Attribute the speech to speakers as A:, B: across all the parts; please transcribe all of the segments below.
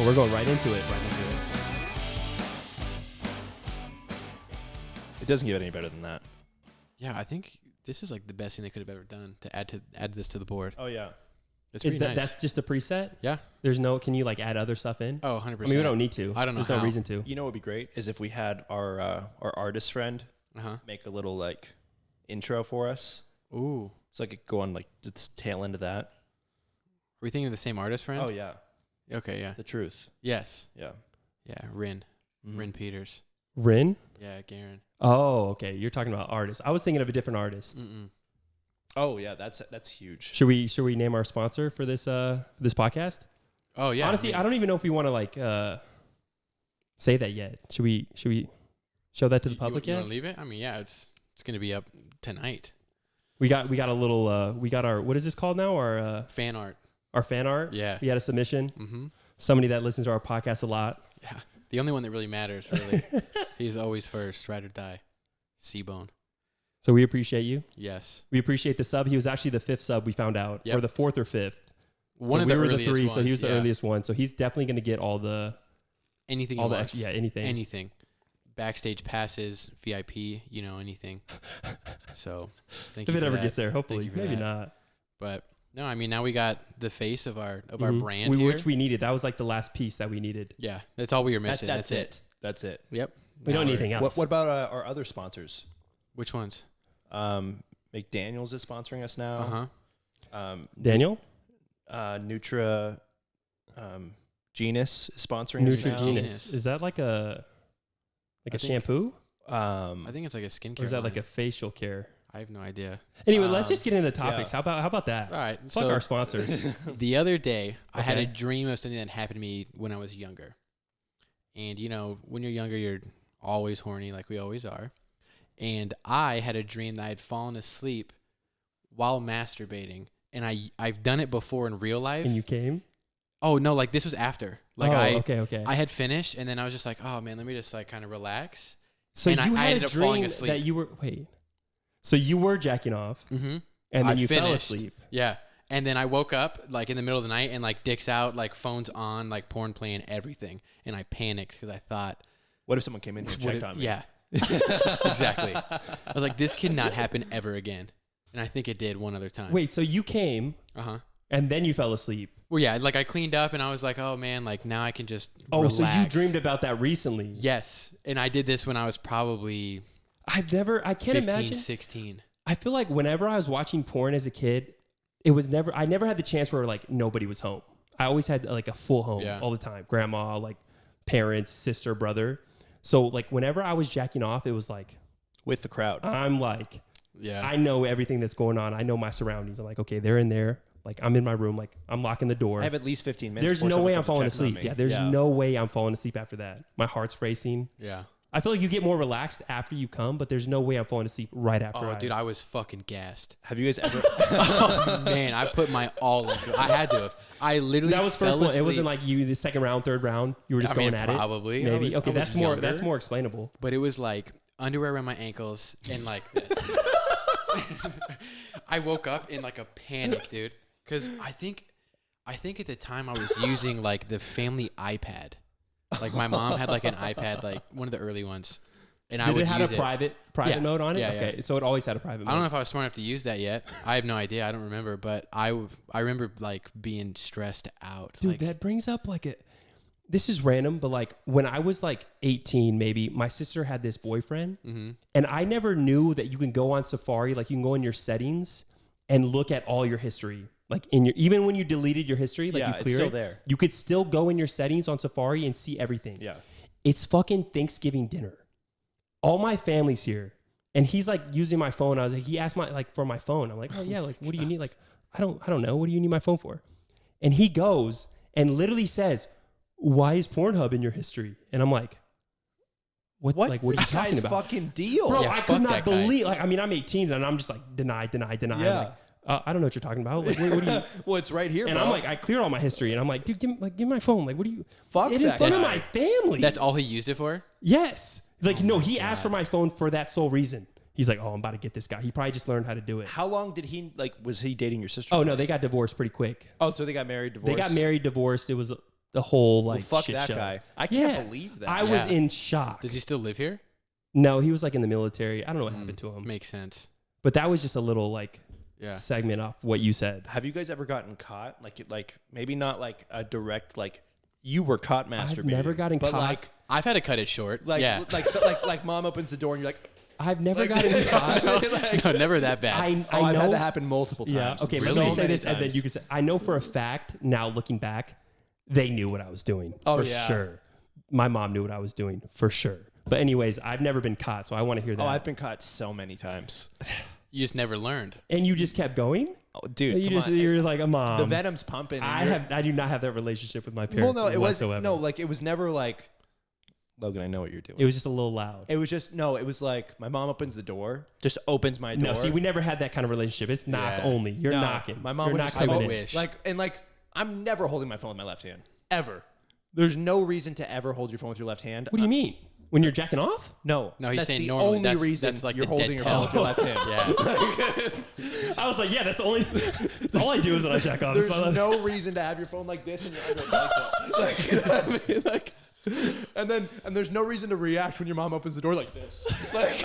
A: Oh, we're going right into it.
B: It doesn't get any better than that.
C: Yeah, I think this is like the best thing they could have ever done to add this to the board.
B: Oh yeah.
C: It's pretty nice.
A: That's just a preset?
C: Yeah.
A: There's no, can you like add other stuff in?
C: Oh, 100%.
A: I mean, we don't need to.
C: I don't know
A: There's no
C: how.
A: reason to.
B: You know what would be great is if we had our artist friend make a little like intro for us.
C: Ooh.
B: So I could go on like the tail end of that.
C: Are we thinking of the same artist friend?
B: Oh yeah.
C: Okay, yeah.
B: The truth.
C: Yes.
B: Yeah.
C: Yeah, Rin.
B: Mm-hmm.
C: Rin Peters.
A: Rin?
C: Yeah, Garen.
A: Oh, okay. You're talking about artists. I was thinking of a different artist.
C: Mm-mm.
B: Oh yeah, that's huge.
A: Should we name our sponsor for this podcast?
C: Oh yeah.
A: Honestly, I don't even know if we want to like say that yet. Should we show that to the public
C: you
A: yet?
C: Want to leave it? I mean, yeah, it's gonna be up tonight.
A: We got a little we got our, what is this called now? Our
C: Fan art.
A: Our fan art.
C: Yeah.
A: We had a submission.
C: Mm-hmm.
A: Somebody that listens to our podcast a lot.
C: Yeah. The only one that really matters, really. He's always first, ride or die. C-Bone.
A: So we appreciate you.
C: Yes.
A: We appreciate the sub. He was actually the 5th sub we found out, or the 4th or 5th.
C: One
A: so
C: of
A: we
C: the
A: were the
C: earliest
A: 3,
C: ones,
A: so he was the
C: yeah.
A: earliest one. So he's definitely going to get all the
C: anything.
A: All
C: he
A: the
C: wants.
A: anything.
C: Anything. Backstage passes, VIP, anything. So thank
A: if
C: you
A: it
C: for
A: ever
C: that.
A: gets there, hopefully, maybe
C: that.
A: not.
C: But no, I mean now we got the face of our brand here.
A: Which we needed. That was like the last piece that we needed.
C: Yeah, that's all we were missing. That's it.
B: That's it.
C: Yep.
A: We don't need anything else.
B: What about our other sponsors?
C: Which ones?
B: McDaniel's is sponsoring us now.
A: Daniel?
B: Nutra Genus is sponsoring us now.
A: Neutrogena. Is that like a shampoo?
C: I think it's like a skincare.
A: Or is that
C: line.
A: like a facial care?
C: I have no idea.
A: Anyway, let's just get into the topics.
B: Yeah.
A: How about that?
C: All right.
A: Fuck our sponsors.
C: The other day, I had a
A: Okay.
C: dream of something that happened to me when I was younger. And, when you're younger, you're always horny like we always are. And I had a dream that I had fallen asleep while masturbating. And I've done it before in real life.
A: And you came?
C: Oh, no, like this was after. Like
A: okay.
C: I had finished, and then I was just like, oh, man, let me just like kind of relax.
A: So
C: and
A: you
C: I
A: had
C: ended
A: a
C: up falling
A: dream
C: asleep.
A: that you were, so you were jacking off,
C: Mm-hmm.
A: and then
C: I
A: you fell
C: finished.
A: asleep.
C: Yeah. And then I woke up like in the middle of the night and like dick's out, like phone's on, like porn playing, everything. And I panicked because I thought,
B: What if someone came in and checked on me?
C: Yeah, exactly. I was like, this cannot happen ever again. And I think it did one other time.
A: Wait, so you came, and then you fell asleep.
C: Well, yeah, like I cleaned up and I was like, oh man, like now I can just
A: relax. So you
C: relax.
A: dreamed about that recently?
C: Yes. And I did this when I was probably
A: I can't
C: 15,
A: imagine.
C: 16.
A: I feel like whenever I was watching porn as a kid, I never had the chance where like nobody was home. I always had like a full home all the time. Grandma, like parents, sister, brother. So like whenever I was jacking off, it was like
B: With the crowd.
A: I'm like,
C: Yeah.
A: I know everything that's going on. I know my surroundings. I'm like, okay, they're in there. Like I'm in my room. Like I'm locking the door.
B: I have at least 15 minutes.
A: There's
B: before
A: no
B: someone
A: way I'm
B: comes to
A: falling
B: check on
A: asleep.
B: me.
A: Yeah, there's no way I'm falling asleep after that. My heart's racing.
C: Yeah.
A: I feel like you get more relaxed after you come, but there's no way I'm falling asleep right after.
C: Oh, dude, I was fucking gassed.
B: Have you guys ever?
C: Oh, man, I put my all into it. I had to have. I literally
A: That was first one. It wasn't like you the second round, third round. You were just going at
C: probably.
A: it. Maybe. Okay,
C: I was
A: that's more.
C: younger.
A: That's more explainable.
C: But it was like underwear around my ankles and like this. I woke up in like a panic, dude, because I think at the time I was using like the family iPad. Like my mom had like an iPad, like one of the early ones, and I would
A: Did it
C: use
A: have a private mode on it?
C: Yeah,
A: okay, so it always had a private mode.
C: I don't know if I was smart enough to use that yet. I have no idea. I don't remember, but I remember like being stressed out.
A: Dude,
C: like,
A: that brings up like this is random, but like when I was like 18, maybe my sister had this boyfriend, and I never knew that you can go on Safari, like you can go in your settings and look at all your history. Like even when you deleted your history, like you clear
B: it's still
A: it,
B: there.
A: you could still go in your settings on Safari and see everything.
B: Yeah.
A: It's fucking Thanksgiving dinner. All my family's here. And he's like using my phone. I was like, he asked for my phone. I'm like, oh yeah, like what do you need? Like, I don't know. What do you need my phone for? And he goes and literally says, why is Pornhub in your history? And I'm like, what are you talking about?
B: Fucking deal?
A: Bro,
C: Yeah,
A: I
C: fuck
A: not
C: that guy.
A: believe, like, I mean, I'm 18 and I'm just like, deny.
B: Yeah.
A: I'm like, I don't know what you're talking about. Like, what do you?
B: Well, it's right here,
A: And
B: bro.
A: I'm like, I clear all my history, and I'm like, dude, give me my phone. Like, what do you?
B: Fuck
A: in
B: that
A: front of
B: guy.
A: my family.
C: that's all he used it for.
A: Yes. Like, no, he
C: God.
A: asked for my phone for that sole reason. He's like, oh, I'm about to get this guy. He probably just learned how to do it.
B: How long did was he dating your sister?
A: Oh no, they got divorced pretty quick.
B: Oh, so they got married, divorced?
A: They got married, divorced. It was the whole like
B: fuck
A: shit
B: that
A: show.
B: guy. I can't believe that.
A: I was in shock.
C: Does he still live here?
A: No, he was like in the military. I don't know what happened to him.
C: Makes sense.
A: But that was just a little like
C: Yeah.
A: segment off what you said.
B: Have you guys ever gotten caught? Like maybe not like a direct like you were caught masturbating.
A: I've never gotten
B: but
A: caught.
B: Like
C: I've had to cut it short.
B: like
C: yeah.
B: like mom opens the door and you're like,
A: I've never gotten caught.
C: No, never that bad.
A: I
B: I've
A: know.
B: had that happen multiple times.
A: Yeah. Okay.
B: So
A: Let me say
B: many
A: this, and then
B: times.
A: you can say. I know for a fact now, looking back, they knew what I was doing.
B: Oh,
A: for
B: yeah.
A: sure. My mom knew what I was doing for sure. But anyways, I've never been caught, so I want to hear that.
B: Oh, I've been caught so many times.
C: You just never learned.
A: And you just kept going.
B: Oh, dude,
A: You
B: come
A: just
B: on.
A: you're like a mom.
B: The venom's pumping. and
A: I do not have that relationship with my
B: Well,
A: parents.
B: no, it was
A: whatsoever.
B: no, like it was never like, Logan, I know what you're doing.
A: It was just a little loud.
B: It was just no. It was like my mom opens the door, just opens my door.
A: No, see, we never had that kind of relationship. It's knock
C: Yeah.
A: only. You're
B: No,
A: knocking.
B: My mom
A: You're
B: would
A: not
B: just
A: coming
C: I
A: in.
C: wish.
B: like I'm never holding my phone with my left hand ever. There's no reason to ever hold your phone with your left hand.
A: What do you mean? When you're jacking off?
B: No,
C: No, he's
B: that's
C: saying
B: the
C: normally.
B: only
C: That's-
B: reason
C: that's like
B: you're
C: the
B: holding
C: dead
B: your phone with your left
C: tell.
B: hand.
C: Yeah.
A: I was like, yeah, that's the only. That's all I do is when I jack off. It's
B: There's
A: my left-
B: no reason to have your phone like this and your other like that. Like, you know what I mean? Like, and there's no reason to react when your mom opens the door like this. Like,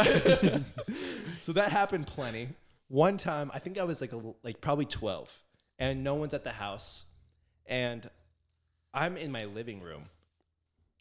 B: so that happened plenty. One time, I think I was like probably 12, and no one's at the house, and I'm in my living room.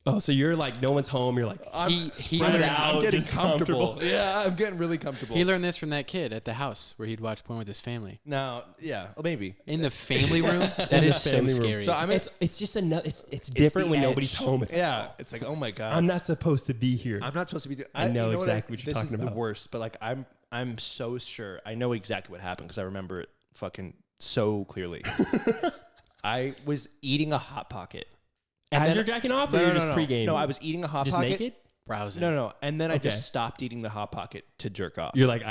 A: Oh, so you're like, no one's home. You're like,
C: He
A: spread
C: learned,
A: out,
B: I'm getting
A: just
B: comfortable.
A: comfortable.
B: Yeah, I'm getting really comfortable.
C: he learned this from that kid at the house where he'd watch porn with his family.
B: Now, yeah, maybe.
C: In the family room? That
A: In
C: is
A: the
C: so
A: family room.
C: scary.
B: So I'm
A: it's just another. It's different when nobody's home. It's
B: yeah, it's like, oh my god,
A: I'm not supposed to be here.
B: I'm not supposed to be.
A: I know
B: you
A: exactly what you're
B: this
A: talking
B: is
A: about.
B: the worst, but like I'm so sure I know exactly what happened because I remember it fucking so clearly. I was eating a hot pocket. And
A: As
B: then-
A: you're jacking off, or you're just pregame?
B: No, I was eating a hot
A: just
B: pocket.
A: naked.
C: Browsing.
B: No, and then I
A: Okay.
B: just stopped eating the hot pocket to jerk off.
A: You're like,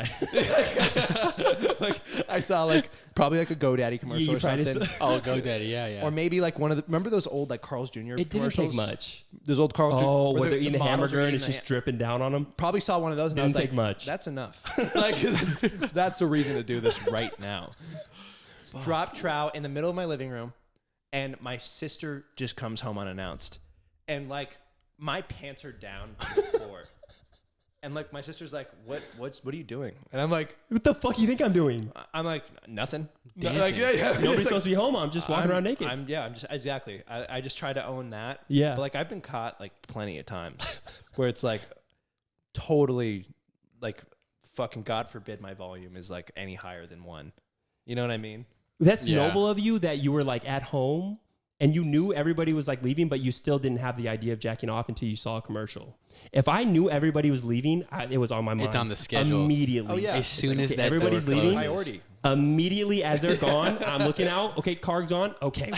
B: like I saw like probably like a GoDaddy commercial
A: You
B: or
A: tried to
B: something.
C: Oh, GoDaddy. Yeah, yeah.
B: Or maybe like one of the remember those old like Carl's Jr.
A: it didn't
B: commercials?
A: take much.
B: Those old Carl's Jr.
A: Oh, where
B: the-
A: they're eating
B: the
A: the
B: models are
A: hamburger and
B: eating
A: it's just dripping down on them.
B: probably saw one of those and I was
A: Didn't
B: like,
A: take much.
B: that's enough. Like that's the reason to do this right now. Drop trout in the middle of my living room, and my sister just comes home unannounced, and like my pants are down to the floor, and like my sister's like, what are you doing? And I'm like,
A: What the fuck you think I'm doing?
B: nothing.
C: Dancing.
B: Like, yeah.
A: Nobody's supposed to be home. I'm just walking around naked.
B: I'm just exactly. I just try to own that.
A: Yeah.
B: But like I've been caught like plenty of times where it's like totally like fucking God forbid my volume is like any higher than 1. You know what I mean?
A: That's
C: Yeah.
A: noble of you that you were like at home and you knew everybody was like leaving, but you still didn't have the idea of jacking off until you saw a commercial. If I knew everybody was leaving, it was on my mind.
C: It's on the schedule.
A: Immediately.
B: Oh, yeah.
C: As
B: It's
C: soon
A: like,
C: as
A: okay,
C: that
A: everybody's
C: door
A: leaving.
C: closes.
B: Priority.
A: Immediately as they're gone, I'm looking out. Okay, car's gone. Okay,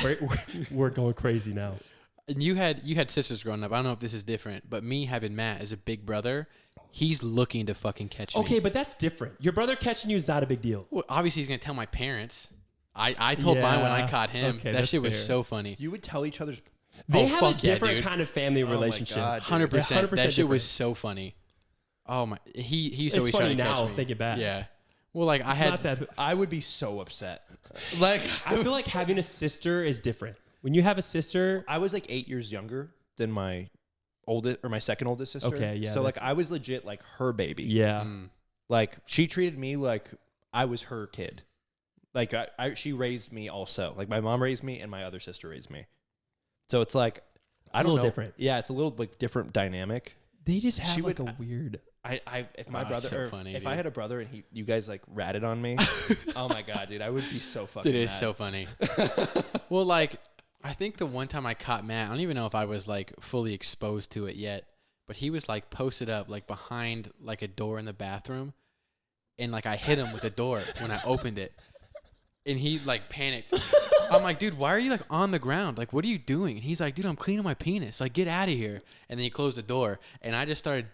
A: we're going crazy now.
C: And you had sisters growing up. I don't know if this is different, but me having Matt as a big brother, he's looking to fucking catch me.
A: Okay, but that's different. Your brother catching you is not a big deal.
C: Well, obviously he's gonna tell my parents. I told mine when I
A: Yeah.
C: caught him.
A: Okay,
C: that
A: that's
C: shit was
A: fair.
C: so funny.
B: You would tell each other's.
A: They
C: Oh,
A: have
C: fuck
A: a
C: yeah,
A: different
C: dude.
A: kind of family
B: my
A: relationship.
B: God, dude.
C: 100%.
A: 100%
C: That shit was
A: different.
C: so funny. Oh my, he used to
A: It's
C: always try
A: funny
C: to catch
A: now,
C: me.
A: thinking back.
C: Yeah. Well, like
A: It's
C: I
A: not
C: had.
A: that.
B: I would be so upset. Like
A: I feel like having a sister is different. When you have a sister,
B: I was like 8 years younger than my oldest or my second oldest sister.
A: Okay, yeah,
B: So like
A: that's-
B: I was legit like her baby.
A: yeah.
B: Like she treated me like I was her kid. Like she raised me also. Like my mom raised me and my other sister raised me. So it's like I don't
A: little
B: know.
A: different.
B: Yeah, it's a little like different dynamic.
A: They just have
B: She
A: like
B: would-
A: a weird.
B: If my
C: Oh,
B: brother
C: so
B: or
C: funny,
B: if
C: dude.
B: I had a brother and you guys like ratted on me, oh my god, dude, I would be so fucking
C: It is
B: mad.
C: so funny. Well, like I think the one time I caught Matt, I don't even know if I was like fully exposed to it yet, but he was like posted up like behind like a door in the bathroom, and like I hit him with the door when I opened it, and he like panicked. I'm like, dude, why are you like on the ground? Like, what are you doing? And he's like, dude, I'm cleaning my penis. Like, get out of here. And then he closed the door, and I just started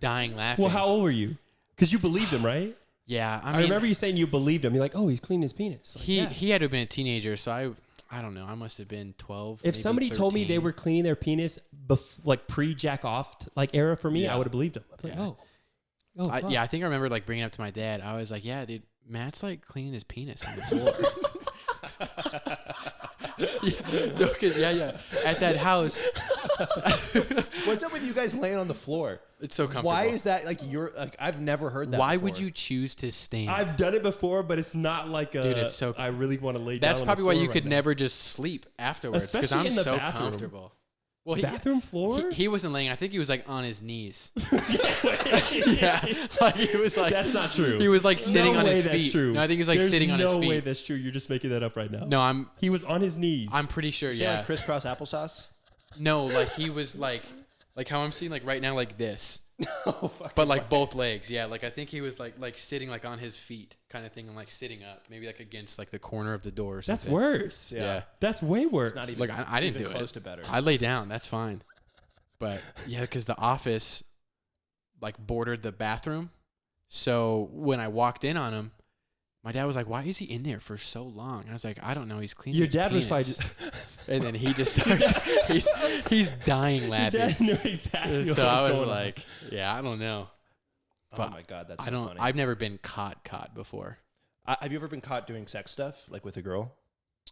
C: dying laughing.
A: Well, how old were you? Because you believed him, right?
C: Yeah, I
A: I
C: mean,
A: remember you saying you believed him. You're like, oh, he's cleaning his penis. Like,
C: he
A: yeah.
C: he had to have been a teenager, so I don't know. I must have been 12.
A: If
C: maybe
A: somebody told me they
C: 13.
A: were cleaning their penis like pre-jack off like era for me,
B: Yeah.
A: I would have believed him. I'd be like,
C: Yeah.
A: oh, fuck.
C: Yeah, I think I remember like bringing it up to my dad. I was like, "Yeah, dude, Matt's like cleaning his penis on the floor." No, 'cause, yeah. At that house,
B: What's up with you guys laying on the floor?
C: it's so comfortable.
B: Why is that like you're like I've never heard that.
C: Why
B: before.
C: would you choose to stand?
A: I've done it before, but it's not like a.
C: Dude, it's so-
A: I really want to lay down.
C: That's
A: on the
C: probably why
A: floor
C: you
A: right
C: could
A: now.
C: never just sleep afterwards because
A: Especially
C: I'm
A: in the
C: so
A: bathroom.
C: comfortable. Well,
A: Bathroom floor.
C: he wasn't laying. I think he was like on his knees. Yeah, like he was like.
A: That's not true.
C: He was like sitting
A: no
C: on
A: way
C: his
A: that's
C: feet.
A: True.
C: No, I think he was like
A: There's
C: sitting on his feet.
A: No way that's true. You're just making that up right now.
C: No,
A: He was on his knees.
C: I'm pretty sure.
B: Is it
C: Yeah.
B: like crisscross applesauce?
C: No, like he was like how I'm seeing like right now, like this.
B: Oh fuck.
C: But like both legs, yeah. Like I think he was like sitting like on his feet, kind of thing, and like sitting up, maybe like against like the corner of the door. Or
A: That's
C: something.
A: worse.
C: Yeah.
A: That's way worse.
B: It's not even.
C: Look, I didn't
B: even
C: do
B: close
C: it.
B: to better.
C: I lay down. That's fine. But yeah, because the office like bordered the bathroom, so when I walked in on him, my dad was like, "Why is he in there for so long?" And I was like, "I don't know. He's cleaning."
A: Your
C: his
A: dad was
C: penis."
A: probably
C: And then he just starts. he's dying
A: Your
C: laughing.
A: dad knew exactly what
C: So I was
A: going on.
C: like, "Yeah, I don't know."
B: Oh
C: But
B: my god, that's
C: I
B: so
C: don't.
B: funny.
C: I've never been caught before.
B: Have you ever been caught doing sex stuff like with a girl?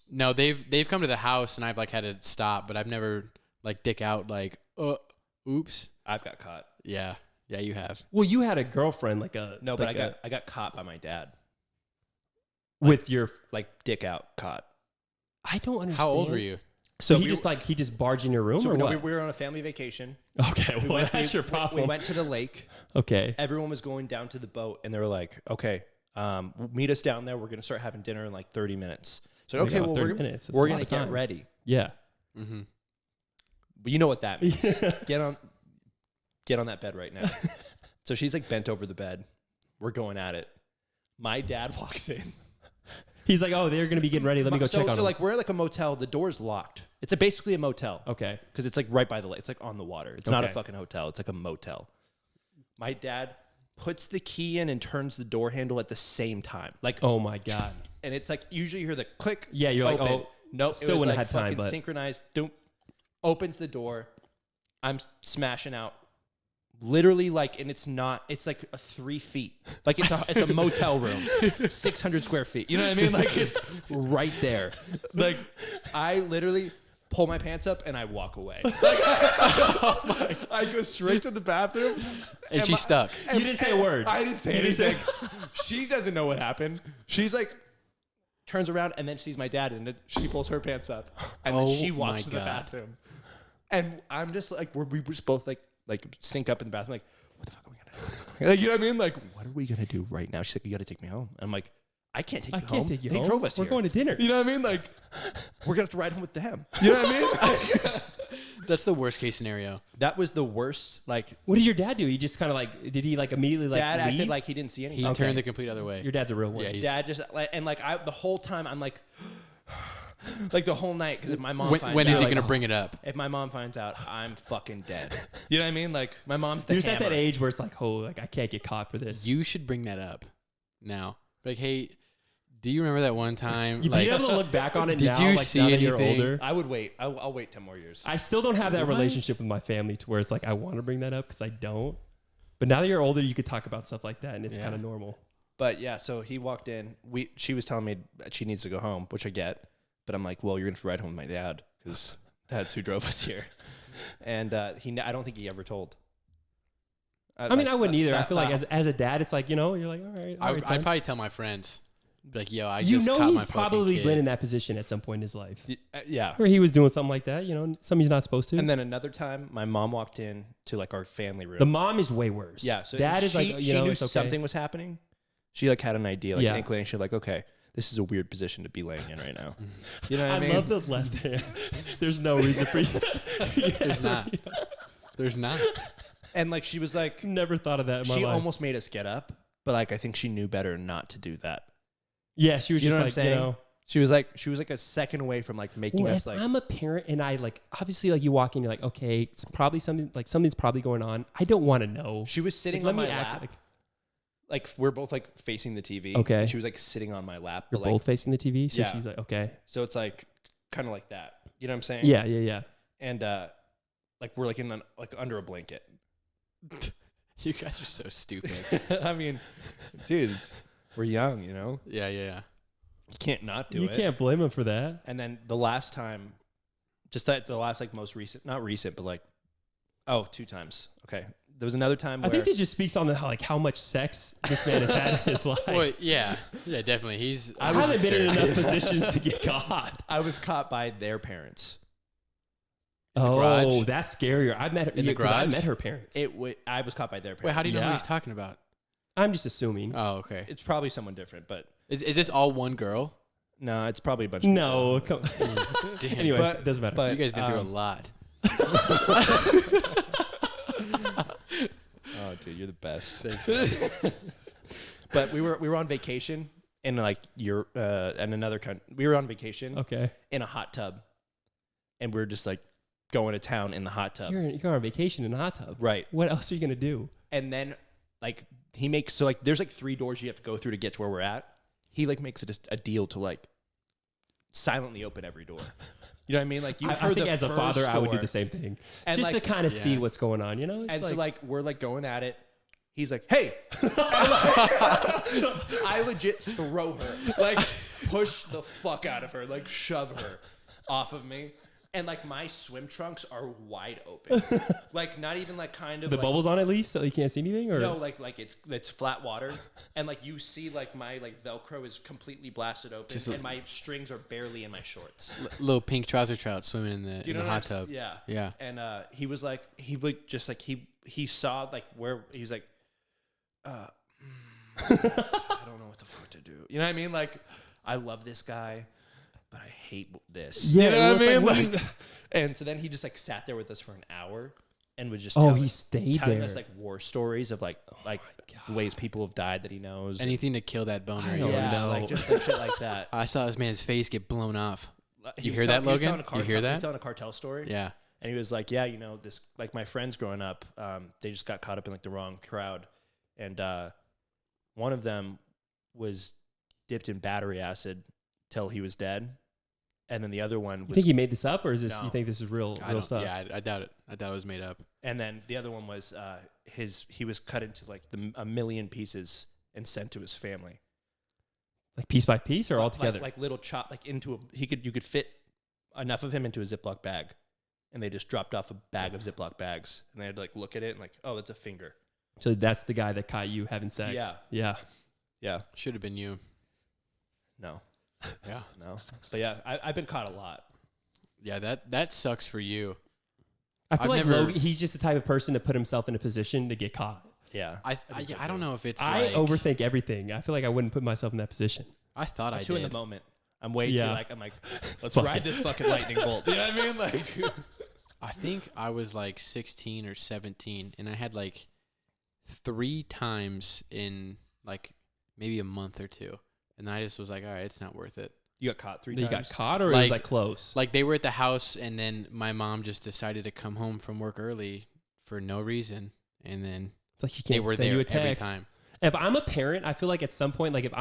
C: No, they've come to the house and I've like had to stop, but I've never like dick out like oops.
B: I've got caught.
C: Yeah, you have.
A: Well, you had a girlfriend, like a
B: No, but
A: like
B: I got caught by my dad.
A: with your.
B: Like dick out caught.
A: I don't understand.
C: How old were you?
A: So
B: we
A: he just barged in your room,
B: So
A: or
B: no,
A: what?
B: we were on a family vacation.
A: Okay, well that's your problem.
B: We went to the lake.
A: Okay.
B: Everyone was going down to the boat, and they were like, "Okay, meet us down there. We're gonna start having dinner in like 30 minutes." So
A: Oh my
B: okay,
A: God,
B: well
A: 30
B: we're
A: minutes. That's
B: we're
A: a lot
B: gonna
A: of
B: get
A: time.
B: ready.
A: Yeah.
C: Mm-hmm.
B: But you know what that means. Get on that bed right now. So she's like bent over the bed. We're going at it. My dad walks in.
A: He's like, oh, they're gonna be getting ready. Let me go check on
B: So
A: them.
B: like we're at like a motel. The door's locked. It's basically a motel.
A: Okay.
B: Because it's like right by the lake. It's like on the water. It's not a
A: Okay.
B: fucking hotel. It's like a motel. My dad puts the key in and turns the door handle at the same time. Like,
A: Oh my God.
B: and it's like usually you hear the click.
A: Yeah, you're like,
B: open.
A: oh,
B: nope.
A: still
B: it was
A: wouldn't
B: like
A: have had time,
B: fucking
A: but-
B: synchronized. Don't opens the door. I'm smashing out. Literally, like, and it's not. It's like 3 feet. Like it's a motel room, 600 square feet. You know what I mean? Like it's right there. Like I literally pull my pants up and I walk away. Like, I go straight to the bathroom,
C: And she's stuck.
A: You didn't say a word.
B: I didn't say
A: You didn't
B: anything. She doesn't know what happened. She's like, turns around and then sees my dad and she pulls her pants up and then
C: Oh
B: she walks
C: my
B: to the
C: God.
B: bathroom. And I'm just like, we just both like sync up in the bathroom. Like, what the fuck are we gonna do? Like, you know what I mean? Like, what are we gonna do right now? She's like, you got to take me home. I'm like, I can't take
A: I
B: you home.
A: can't take you
B: They
A: home.
B: drove us
A: We're
B: here.
A: going to dinner.
B: You know what I mean? Like, we're gonna have to ride home with them. You know what I mean?
C: That's the worst case scenario.
B: That was the worst. Like,
A: What did your dad do? He just kind of like, did he like immediately like
B: dad
A: leave?
B: acted like he didn't see
C: He
B: anything.
A: Okay.
C: turned the complete other way.
A: Your dad's a real one.
C: Yeah, he's-
B: Dad just the whole time I'm like, like the whole night because if my mom finds
C: when
B: out,
C: is he
B: like,
C: gonna bring it up?
B: if my mom finds out, I'm fucking dead. You know what I mean? Like my mom's the
A: You're just at
B: hammer.
A: that age where it's like, oh, like I can't get caught for this.
C: You should bring that up now. Like, hey, do you remember that one time?
A: You
C: like,
A: be able to look back on it
C: Did
A: now,
C: you
A: like
C: see
A: now that you're
C: anything?
A: older.
B: I would wait. I'll wait 10 more years.
A: I still don't have that
C: What?
A: relationship with my family to where it's like I want to bring that up because I don't. But now that you're older, you could talk about stuff like that, and it's
C: Yeah.
A: kind of normal.
B: But yeah, so he walked in. She was telling me that she needs to go home, which I get. But I'm like, well, you're gonna have to ride home with my dad because that's who drove us here. And I don't think he ever told.
A: I mean, I wouldn't either. I feel like as a dad, it's like, you know, you're like, all right,
C: I'd
A: son.
C: probably tell my friends, like, yo, I
A: You
C: just
A: know,
C: caught
A: he's
C: my fucking
A: probably
C: kid.
A: been in that position at some point in his life,
B: yeah.
A: where he was doing something like that. You know, something he's not supposed to.
B: And then another time, my mom walked in to like our family room.
A: The mom is way worse.
B: Yeah, so
A: dad is like,
B: she
A: you know,
B: knew
A: it's okay.
B: something was happening. She like had an idea, like
A: Yeah.
B: an inclination, like, okay, this is a weird position to be laying in right now. You know what I
A: I
B: mean?
A: love the left hand. There's no reason for you.
C: There's not. There's not.
B: And like she was like,
A: Never thought of that in my
B: she
A: life.
B: almost made us get up, but like I think she knew better not to do that.
A: Yeah, she was
B: You know
A: just
B: what I'm
A: like,
B: saying?
A: you know.
B: She was like a second away from like making
A: Well,
B: us
A: if
B: like.
A: I'm a parent and I like, obviously, like you walk in, you're like, okay, it's probably something's probably going on. I don't want to know.
B: She was sitting
A: Like,
B: on
A: let
B: my
A: me act
B: lap.
A: like
B: Like we're both like facing the TV.
A: Okay.
B: And she was like sitting on my lap.
A: you're
B: But, like,
A: both facing the TV. So
B: Yeah.
A: she's like, okay.
B: so it's like kind of like that. You know what I'm saying?
A: Yeah, yeah, yeah.
B: And like we're like like under a blanket.
C: You guys are so stupid.
B: I mean, dude, we're young, you know.
C: Yeah.
B: You can't not do
A: You
B: it.
A: can't blame him for that.
B: And then the last time, just that the last like most recent, not recent, but like, 2 times. Okay. There was another time where
A: I think this just speaks on how much sex this man has had in his life.
C: Well, yeah, definitely.
A: I haven't been in enough positions to get caught.
B: I was caught by their parents.
A: Oh,
C: garage?
A: that's scarier. I met her
C: In the
A: because I
C: garage?
A: met her parents.
B: I was caught by their parents.
C: Wait, how do you know
A: Yeah.
C: what he's talking about?
A: I'm just assuming.
C: Oh, okay.
B: It's probably someone different, but
C: Is this all one girl?
B: no, it's probably a bunch.
A: No,
B: of people.
A: come.
C: Damn.
A: Anyways,
B: But-
A: it doesn't matter.
B: but-
C: You guys been through a
B: um,
C: lot.
B: Oh, dude, you're the best. But we were on vacation in like Europe and another country. We were on vacation
A: Okay,
B: in a hot tub, and we are just like going to town in the hot tub.
A: you're on vacation in a hot tub.
B: Right.
A: What else are you gonna do?
B: And then like he makes there's like 3 doors you have to go through to get to where we're at. He like makes it a deal to like silently open every door. You know what I mean? Like you
A: I
B: heard
A: think
B: the
A: as a
B: first
A: father, I would do
B: door,
A: the same thing,
B: and
A: just
B: like,
A: to kind of see
C: yeah.
A: what's going on. You know, It's
B: And so like we're like going at it. He's like, hey, I legit throw her, like push the fuck out of her, like shove her off of me. And like my swim trunks are wide open. Like not even like kind of
A: the
B: like,
A: bubbles on at least, so you can't see anything. Or
B: no, like it's flat water. And like you see like my like Velcro is completely blasted open and my strings are barely in my shorts.
C: Little pink trouser trout swimming in the,
B: Do you know
C: the
B: what
C: hot
B: I'm
C: tub.
B: Yeah.
C: Yeah.
B: And he was like, he would just like, he saw like where he was like, I don't know what the fuck to do. You know what I mean? Like, I love this guy, but I hate this.
A: Yeah,
B: You know
A: well,
B: what I
A: it's
B: mean?
A: like,
B: Like,
A: what
B: and so then he just like sat there with us for an hour and was just
A: he stayed
B: telling
A: there.
B: us like war stories of like the ways people have died that he knows.
C: Anything to kill that boner.
A: I
C: you
A: don't
C: know?
B: yeah,
A: know.
B: like just some shit like that.
C: I saw this man's face get blown off.
B: He
C: You
B: was
C: hear that,
B: he was
C: Logan?
B: telling a
C: You hear
B: He
C: that?
B: was telling a cartel story.
C: Yeah.
B: And he was like, yeah, you know, this, like my friends growing up, they just got caught up in like the wrong crowd. And one of them was dipped in battery acid till he was dead. And then the other one
A: You
B: was,
A: think he made this up, or is this?
B: No.
A: You think this is real stuff?
C: Yeah, I doubt it. I doubt it was made up.
B: and then the other one was he was cut into like a million pieces and sent to his family.
A: Like piece by piece, or all together?
B: Like little chop, like into you could fit enough of him into a Ziploc bag. And they just dropped off a bag of Ziploc bags. And they had to like look at it and like, oh, that's a finger.
A: So that's the guy that caught you having sex.
B: Yeah.
A: Yeah.
B: Yeah.
C: Should have been you.
B: No.
C: Yeah.
B: No. But yeah, I've been caught a lot.
C: Yeah, that sucks for you.
A: I feel
C: I've
A: like
C: never-
A: Logan, he's just the type of person to put himself in a position to get caught.
B: Yeah.
C: I don't know if it's
A: I
C: like
A: overthink everything. I feel like I wouldn't put myself in that position.
C: I thought I
B: I'm too
C: did.
B: in the moment. I'm way too
A: Yeah.
B: like, I'm like, let's
A: Fuck
B: ride
A: it.
B: this fucking lightning bolt. You know what I mean? Like,
C: I think I was like 16 or 17, and I had like 3 times in like maybe a month or two, and I just was like, all right, it's not worth it.
B: you got caught 3
A: You
B: times.
A: got caught, or it was
C: Like-
A: like close?
C: Like they were at the house, and then my mom just decided to come home from work early for no reason, and then
A: It's like you
C: they
A: can't
C: were
A: send
C: there
A: you a
C: every
A: text.
C: time.
A: If I'm a parent, I feel like at some point, like if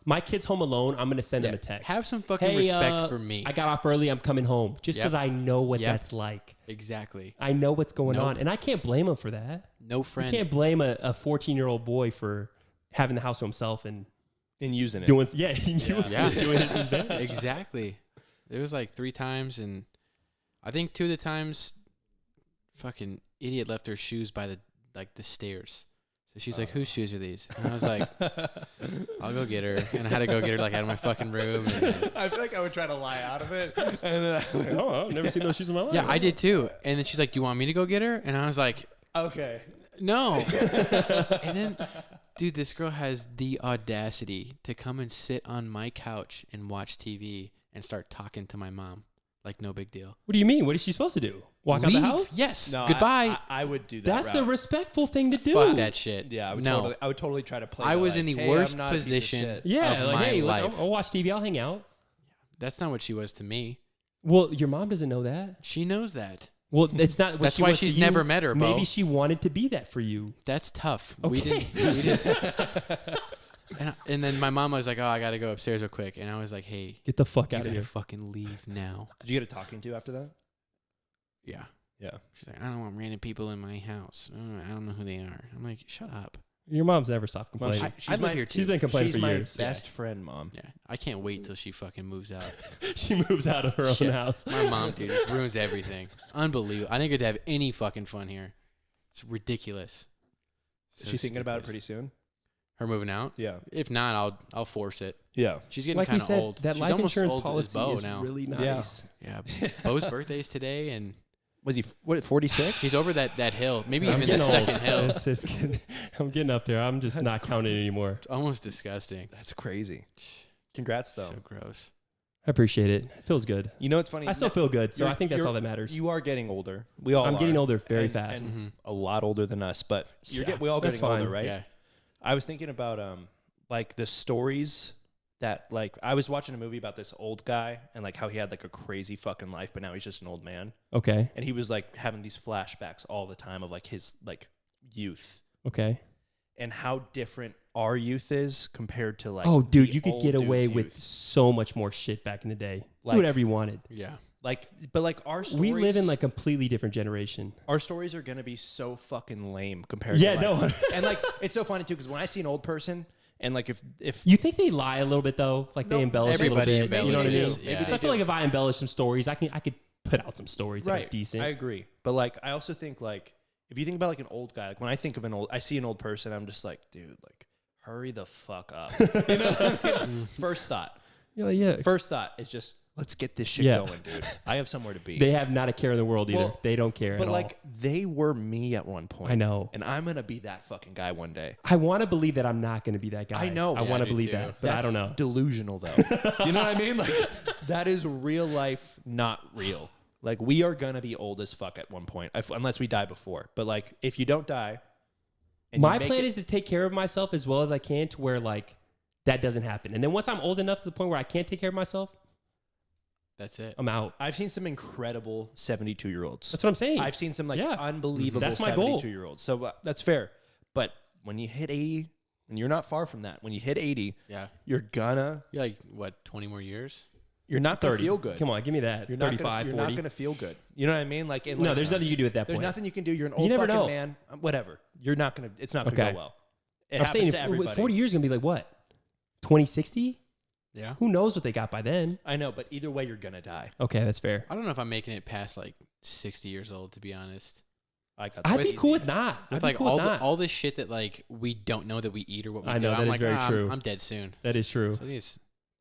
A: my kid's home alone, I'm gonna send him a text.
C: Have some fucking
A: Hey,
C: respect for me.
A: I got off early. I'm coming home, just
C: Yep.
A: because I know what
C: Yep.
A: that's like.
C: Exactly.
A: I know what's going
C: Nope.
A: on, and I can't blame him for that.
C: No friend.
A: You can't blame a 14-year-old boy for having the house to himself and
B: And using it.
A: doing he was
C: Yeah.
A: doing his best.
C: Exactly. It was like 3 times, and I think 2 of the times, fucking idiot left her shoes by the stairs. So she's like, "Whose shoes are these?" And I was like, "I'll go get her." And I had to go get her like out of my fucking room. And,
B: I feel like I would try to lie out of it. And then
A: Oh, I've never seen those shoes in my life.
C: yeah, I did too. And then she's like, "Do you want me to go get her?" And I was like,
B: okay.
C: "No." And then, dude, this girl has the audacity to come and sit on my couch and watch TV and start talking to my mom like no big deal.
A: What do you mean? What is she supposed to do? Walk out the
C: Leave.
A: house?
C: Yes.
B: No,
C: Goodbye.
B: I would do that.
A: That's the
B: route.
A: respectful thing to do.
C: Fuck that shit.
B: Yeah,
C: No.
B: I would totally try to play.
C: I
B: the,
C: was
B: like,
C: in the
B: hey,
C: worst
B: I'm not a piece of
C: position.
B: shit.
A: Yeah,
C: of
A: like
C: my
A: hey, look,
C: life.
A: I'll watch TV. I'll hang out.
C: That's not what she was to me.
A: Well, your mom doesn't know that.
C: She knows that.
A: Well, it's not. What
C: That's
A: she
C: why
A: was to
C: she's
A: you.
C: never met her, Bo.
A: Maybe she wanted to be that for you.
C: That's tough.
A: Okay.
C: We didn't. And then my mom was like, "Oh, I gotta go upstairs real quick," and I was like, "Hey,
A: Get the fuck
C: you
A: out of
C: gotta
A: here.
C: fucking leave now."
B: Did you get a talking to after that?
C: Yeah.
B: Yeah.
C: She's like, "I don't want random people in my house. I don't know who they are." I'm like, "Shut up."
A: Your mom's never stopped complaining.
C: She's been here too.
A: She's been complaining
B: She's
A: for
B: my
A: years.
B: best friend, Mom.
C: Yeah, I can't wait till she fucking moves out.
A: She moves out of her own
C: Shit.
A: house.
C: My mom, dude, just ruins everything. Unbelievable. I didn't get to have any fucking fun here. It's ridiculous.
B: Is she thinking about it pretty soon?
C: Her moving out?
B: Yeah.
C: If not, I'll force it.
B: Yeah.
C: She's getting
A: Like we
C: kind of
A: said,
C: old.
A: that
C: She's
A: life
C: almost
A: insurance
C: old as
A: policy
C: Bo
A: is
C: now.
A: really
B: Yeah.
A: nice.
C: Yeah, Bo's birthday's today, and
B: Was he 46?
C: he's over that hill. Maybe
A: I'm
C: even the
A: getting old.
C: second hill.
A: I'm getting up there. I'm just not counting anymore.
C: It's almost disgusting.
B: That's crazy. Congrats, though.
C: So gross.
A: I appreciate it. It feels good.
B: You know what's funny?
A: I still feel good, so
B: You're-
A: I think that's
B: you're-
A: all that matters.
B: You are getting older. We all
A: I'm
B: are.
A: getting older very
B: And-
A: fast.
B: and a lot older than us, but
A: Yeah,
B: we all
A: that's
B: getting older,
A: fine.
B: right?
C: Yeah.
B: I was thinking about like the stories that like I was watching a movie about this old guy and like how he had like a crazy fucking life, but now he's just an old man.
A: Okay.
B: And he was like having these flashbacks all the time of like his like youth
A: Okay.
B: and how different our youth is compared to like
A: Oh, dude,
B: the
A: you could
B: old
A: get
B: dude's
A: away with
B: youth.
A: so much more shit back in the day.
B: Like-
A: Do whatever you wanted.
C: Yeah.
B: Like, but like our stories,
A: We live in like a completely different generation.
B: our stories are gonna be so fucking lame compared.
A: Yeah,
B: to like,
A: no.
B: and like it's so funny too because when I see an old person and like if
A: You think they lie a little bit though? Like
B: No,
A: they embellish
C: everybody
A: a little bit. You know what I
C: embellishes,
A: mean?
C: yeah.
B: Maybe
A: So I feel like if I embellish some stories, I could put out some stories that are decent.
B: I agree. But like I also think like if you think about like an old guy, like when I think of I see an old person, I'm just like, dude, like hurry the fuck up. You know what I mean? First thought.
A: You're like, yeah.
B: First thought is just let's get this shit
A: Yeah.
B: going, dude. I have somewhere to be.
A: They have not a care in the world either.
B: Well,
A: They don't care
B: but
A: at
B: like
A: all.
B: they were me at one point.
A: I know.
B: And I'm gonna be that fucking guy one day.
A: I want to believe that I'm not going to be that guy.
B: I know.
A: I
B: Yeah,
A: want
C: I
A: to
C: do
A: believe
C: too.
A: that, but I don't know.
B: Delusional though. You know what I mean? Like that is real life, not real. Like we are gonna be old as fuck at one point, unless we die before. But like if you don't die, and
A: My
B: you make
A: plan
B: it-
A: is to take care of myself as well as I can to where like that doesn't happen. And then once I'm old enough to the point where I can't take care of myself,
C: That's it.
A: I'm out.
B: I've seen some incredible 72-year-olds.
A: That's what I'm saying.
B: I've seen some like
A: Yeah.
B: unbelievable
A: That's my goal.
B: 72-year-olds. So that's fair. But when you hit 80, and you're not far from that, when you hit 80,
C: Yeah.
B: you're
C: You're like, what, 20 more years?
B: not gonna
A: 30.
B: feel good.
A: Come on, give me that.
B: You're not
A: 35,
B: gonna, you're
A: 40.
B: not gonna feel good. You know what I mean? Like, in
A: No,
B: like,
A: there's nothing you can do at that
B: there's
A: point.
B: nothing you can do. You're an
A: You
B: old
A: never
B: fucking
A: know.
B: man. Whatever. You're not gonna. It's not gonna
A: Okay.
B: go well. It
A: I'm
B: happens
A: saying
B: to
A: if,
B: everybody.
A: 40 years is going to be like what? 2060?
C: Yeah.
A: Who knows what they got by then?
B: I know, but either way, you're gonna die.
A: Okay, that's fair.
C: I don't know if I'm making it past like 60 years old, to be honest.
B: I got
A: I'd
B: that
A: be
B: easy.
A: cool with not. I'd
C: With
A: be
C: like
A: cool with not.
C: all this shit that like we don't know that we eat or what we
A: I
C: do.
A: know,
C: I'm
A: that is
C: like,
A: very true.
C: I'm dead soon.
A: That is true.
C: So I think it's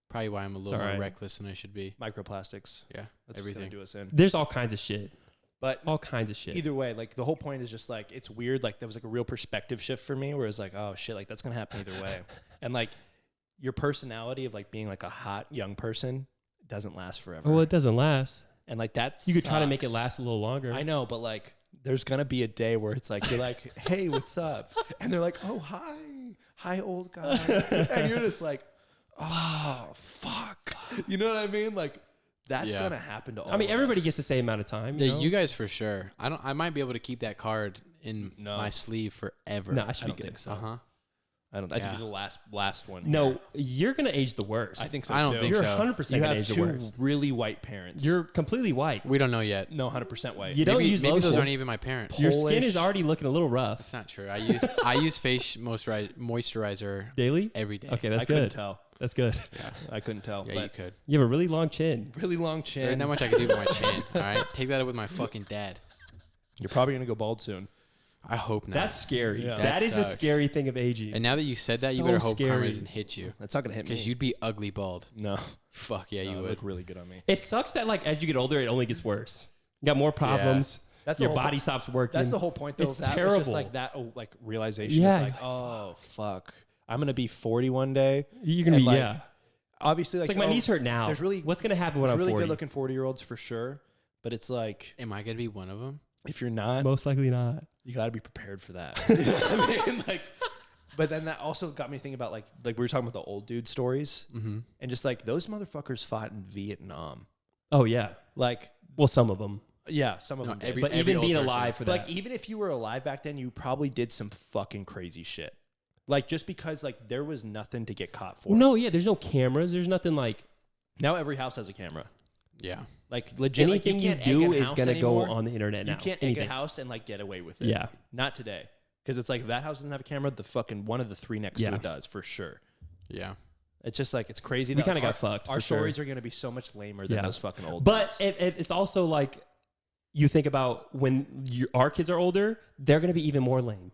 C: probably why I'm a little
A: all
C: more
A: right.
C: reckless than I should be.
B: Microplastics.
C: Yeah.
B: That's
C: Everything.
B: Everything. Do us in.
A: There's all kinds of shit.
B: But
A: All kinds of shit.
B: either way, like the whole point is just like it's weird. Like there was like a real perspective shift for me, where it's like, oh shit, like that's gonna happen either way. And like your personality of like being like a hot young person doesn't last forever.
A: Well, it doesn't last.
B: And like that's
A: You could try to make it last a little longer.
B: I know, but like there's gonna be a day where it's like you're like, hey, what's up? And they're like, oh hi, old guy, and you're just like, oh fuck, you know what I mean? Like that's
C: Yeah.
B: gonna happen to all.
A: I mean,
B: of
A: everybody
B: us.
A: gets the same amount of time.
C: Yeah,
A: know?
C: you guys for sure. I might be able to keep that card in
B: No.
C: my sleeve forever.
A: No, I should
B: I
A: be
B: don't
A: good.
B: think so.
C: Uh-huh.
B: I don't. I
C: Yeah.
B: think you're the last one.
A: No,
B: here.
A: you're gonna age the worst.
B: I think so.
C: I don't
B: too.
C: think
A: you're
C: so.
A: 100%
B: You
A: gonna
B: have
A: age the
B: two
A: worst.
B: really white parents.
A: You're completely white.
C: We don't know yet.
B: no 100% white.
A: You don't
C: maybe
A: use
C: maybe those
A: lotion.
C: aren't even my parents.
A: Your skin
B: Polish.
A: is already looking a little rough.
C: That's not true. I use face moisturizer
A: Daily?
C: every day.
A: Okay,
B: I
A: that's
B: couldn't
A: good.
B: tell.
A: That's good.
B: I couldn't tell.
C: Yeah,
B: but
C: you could.
A: You have a really long chin.
B: really long
C: There ain't
B: chin.
C: that much I can do with my chin. All right, take that up with my fucking dad.
B: You're probably gonna go bald soon.
C: I hope not.
A: That's scary.
B: Yeah.
A: That
C: That
A: is a
C: sucks.
A: scary thing of aging.
C: and now that you said that, you
A: So
C: better hope karma
A: scary.
C: doesn't hit you,
B: That's not gonna hit me.
C: because you'd be ugly bald.
B: no,
C: Fuck yeah,
B: no,
C: you
B: it
C: would.
B: look really good on me.
A: It sucks that like as you get older, it only gets worse. You got more problems.
B: That's the
A: Your
B: whole
A: body stops working.
B: That's the whole point, though.
A: It's
B: of that.
A: terrible.
B: It's just like that, like realization.
A: Yeah.
B: Is like, oh fuck, I'm gonna be 40 one day.
A: You're gonna
B: and,
A: be
B: like,
A: yeah.
B: Obviously,
A: It's
B: like
A: like my
B: oh,
A: knees hurt now.
B: there's really-
A: What's gonna happen when
B: There's
A: I'm
B: really
A: 40?
B: good looking 40-year-olds for sure, but it's like
C: Am I gonna be one of them?
B: if you're not,
A: Most likely not.
B: you got to be prepared for that. You know what I mean? Like, but then that also got me thinking about like we were talking about the old dude stories,
C: Mm-hmm.
B: and just like those motherfuckers fought in Vietnam.
A: Oh yeah.
B: Like,
A: Well, some of them.
B: yeah, some of
C: No,
B: them. Did.
C: every-
A: But even
C: old
A: being
C: person.
A: alive for
B: But,
A: that.
B: like even if you were alive back then, you probably did some fucking crazy shit. Like just because like there was nothing to get caught for.
A: Well, no, yeah. There's no cameras. There's nothing like
B: Now every house has a camera.
C: Yeah.
B: Like legit,
A: anything
B: like,
A: you
B: can't
A: do
B: egg a
A: is
B: house
A: gonna
B: anymore.
A: go on the internet now.
B: You can't
A: Anything.
B: egg a house and like get away with it.
A: Yeah.
B: Not today. Because it's like, if that house doesn't have a camera, the fucking one of the three next to it does, for sure.
C: Yeah.
B: It's just like, it's crazy.
A: We kind of got fucked.
B: Our stories are going to be so much lamer than those fucking old dudes.
A: It's also like, you think about when our kids are older, they're going to be even more lame.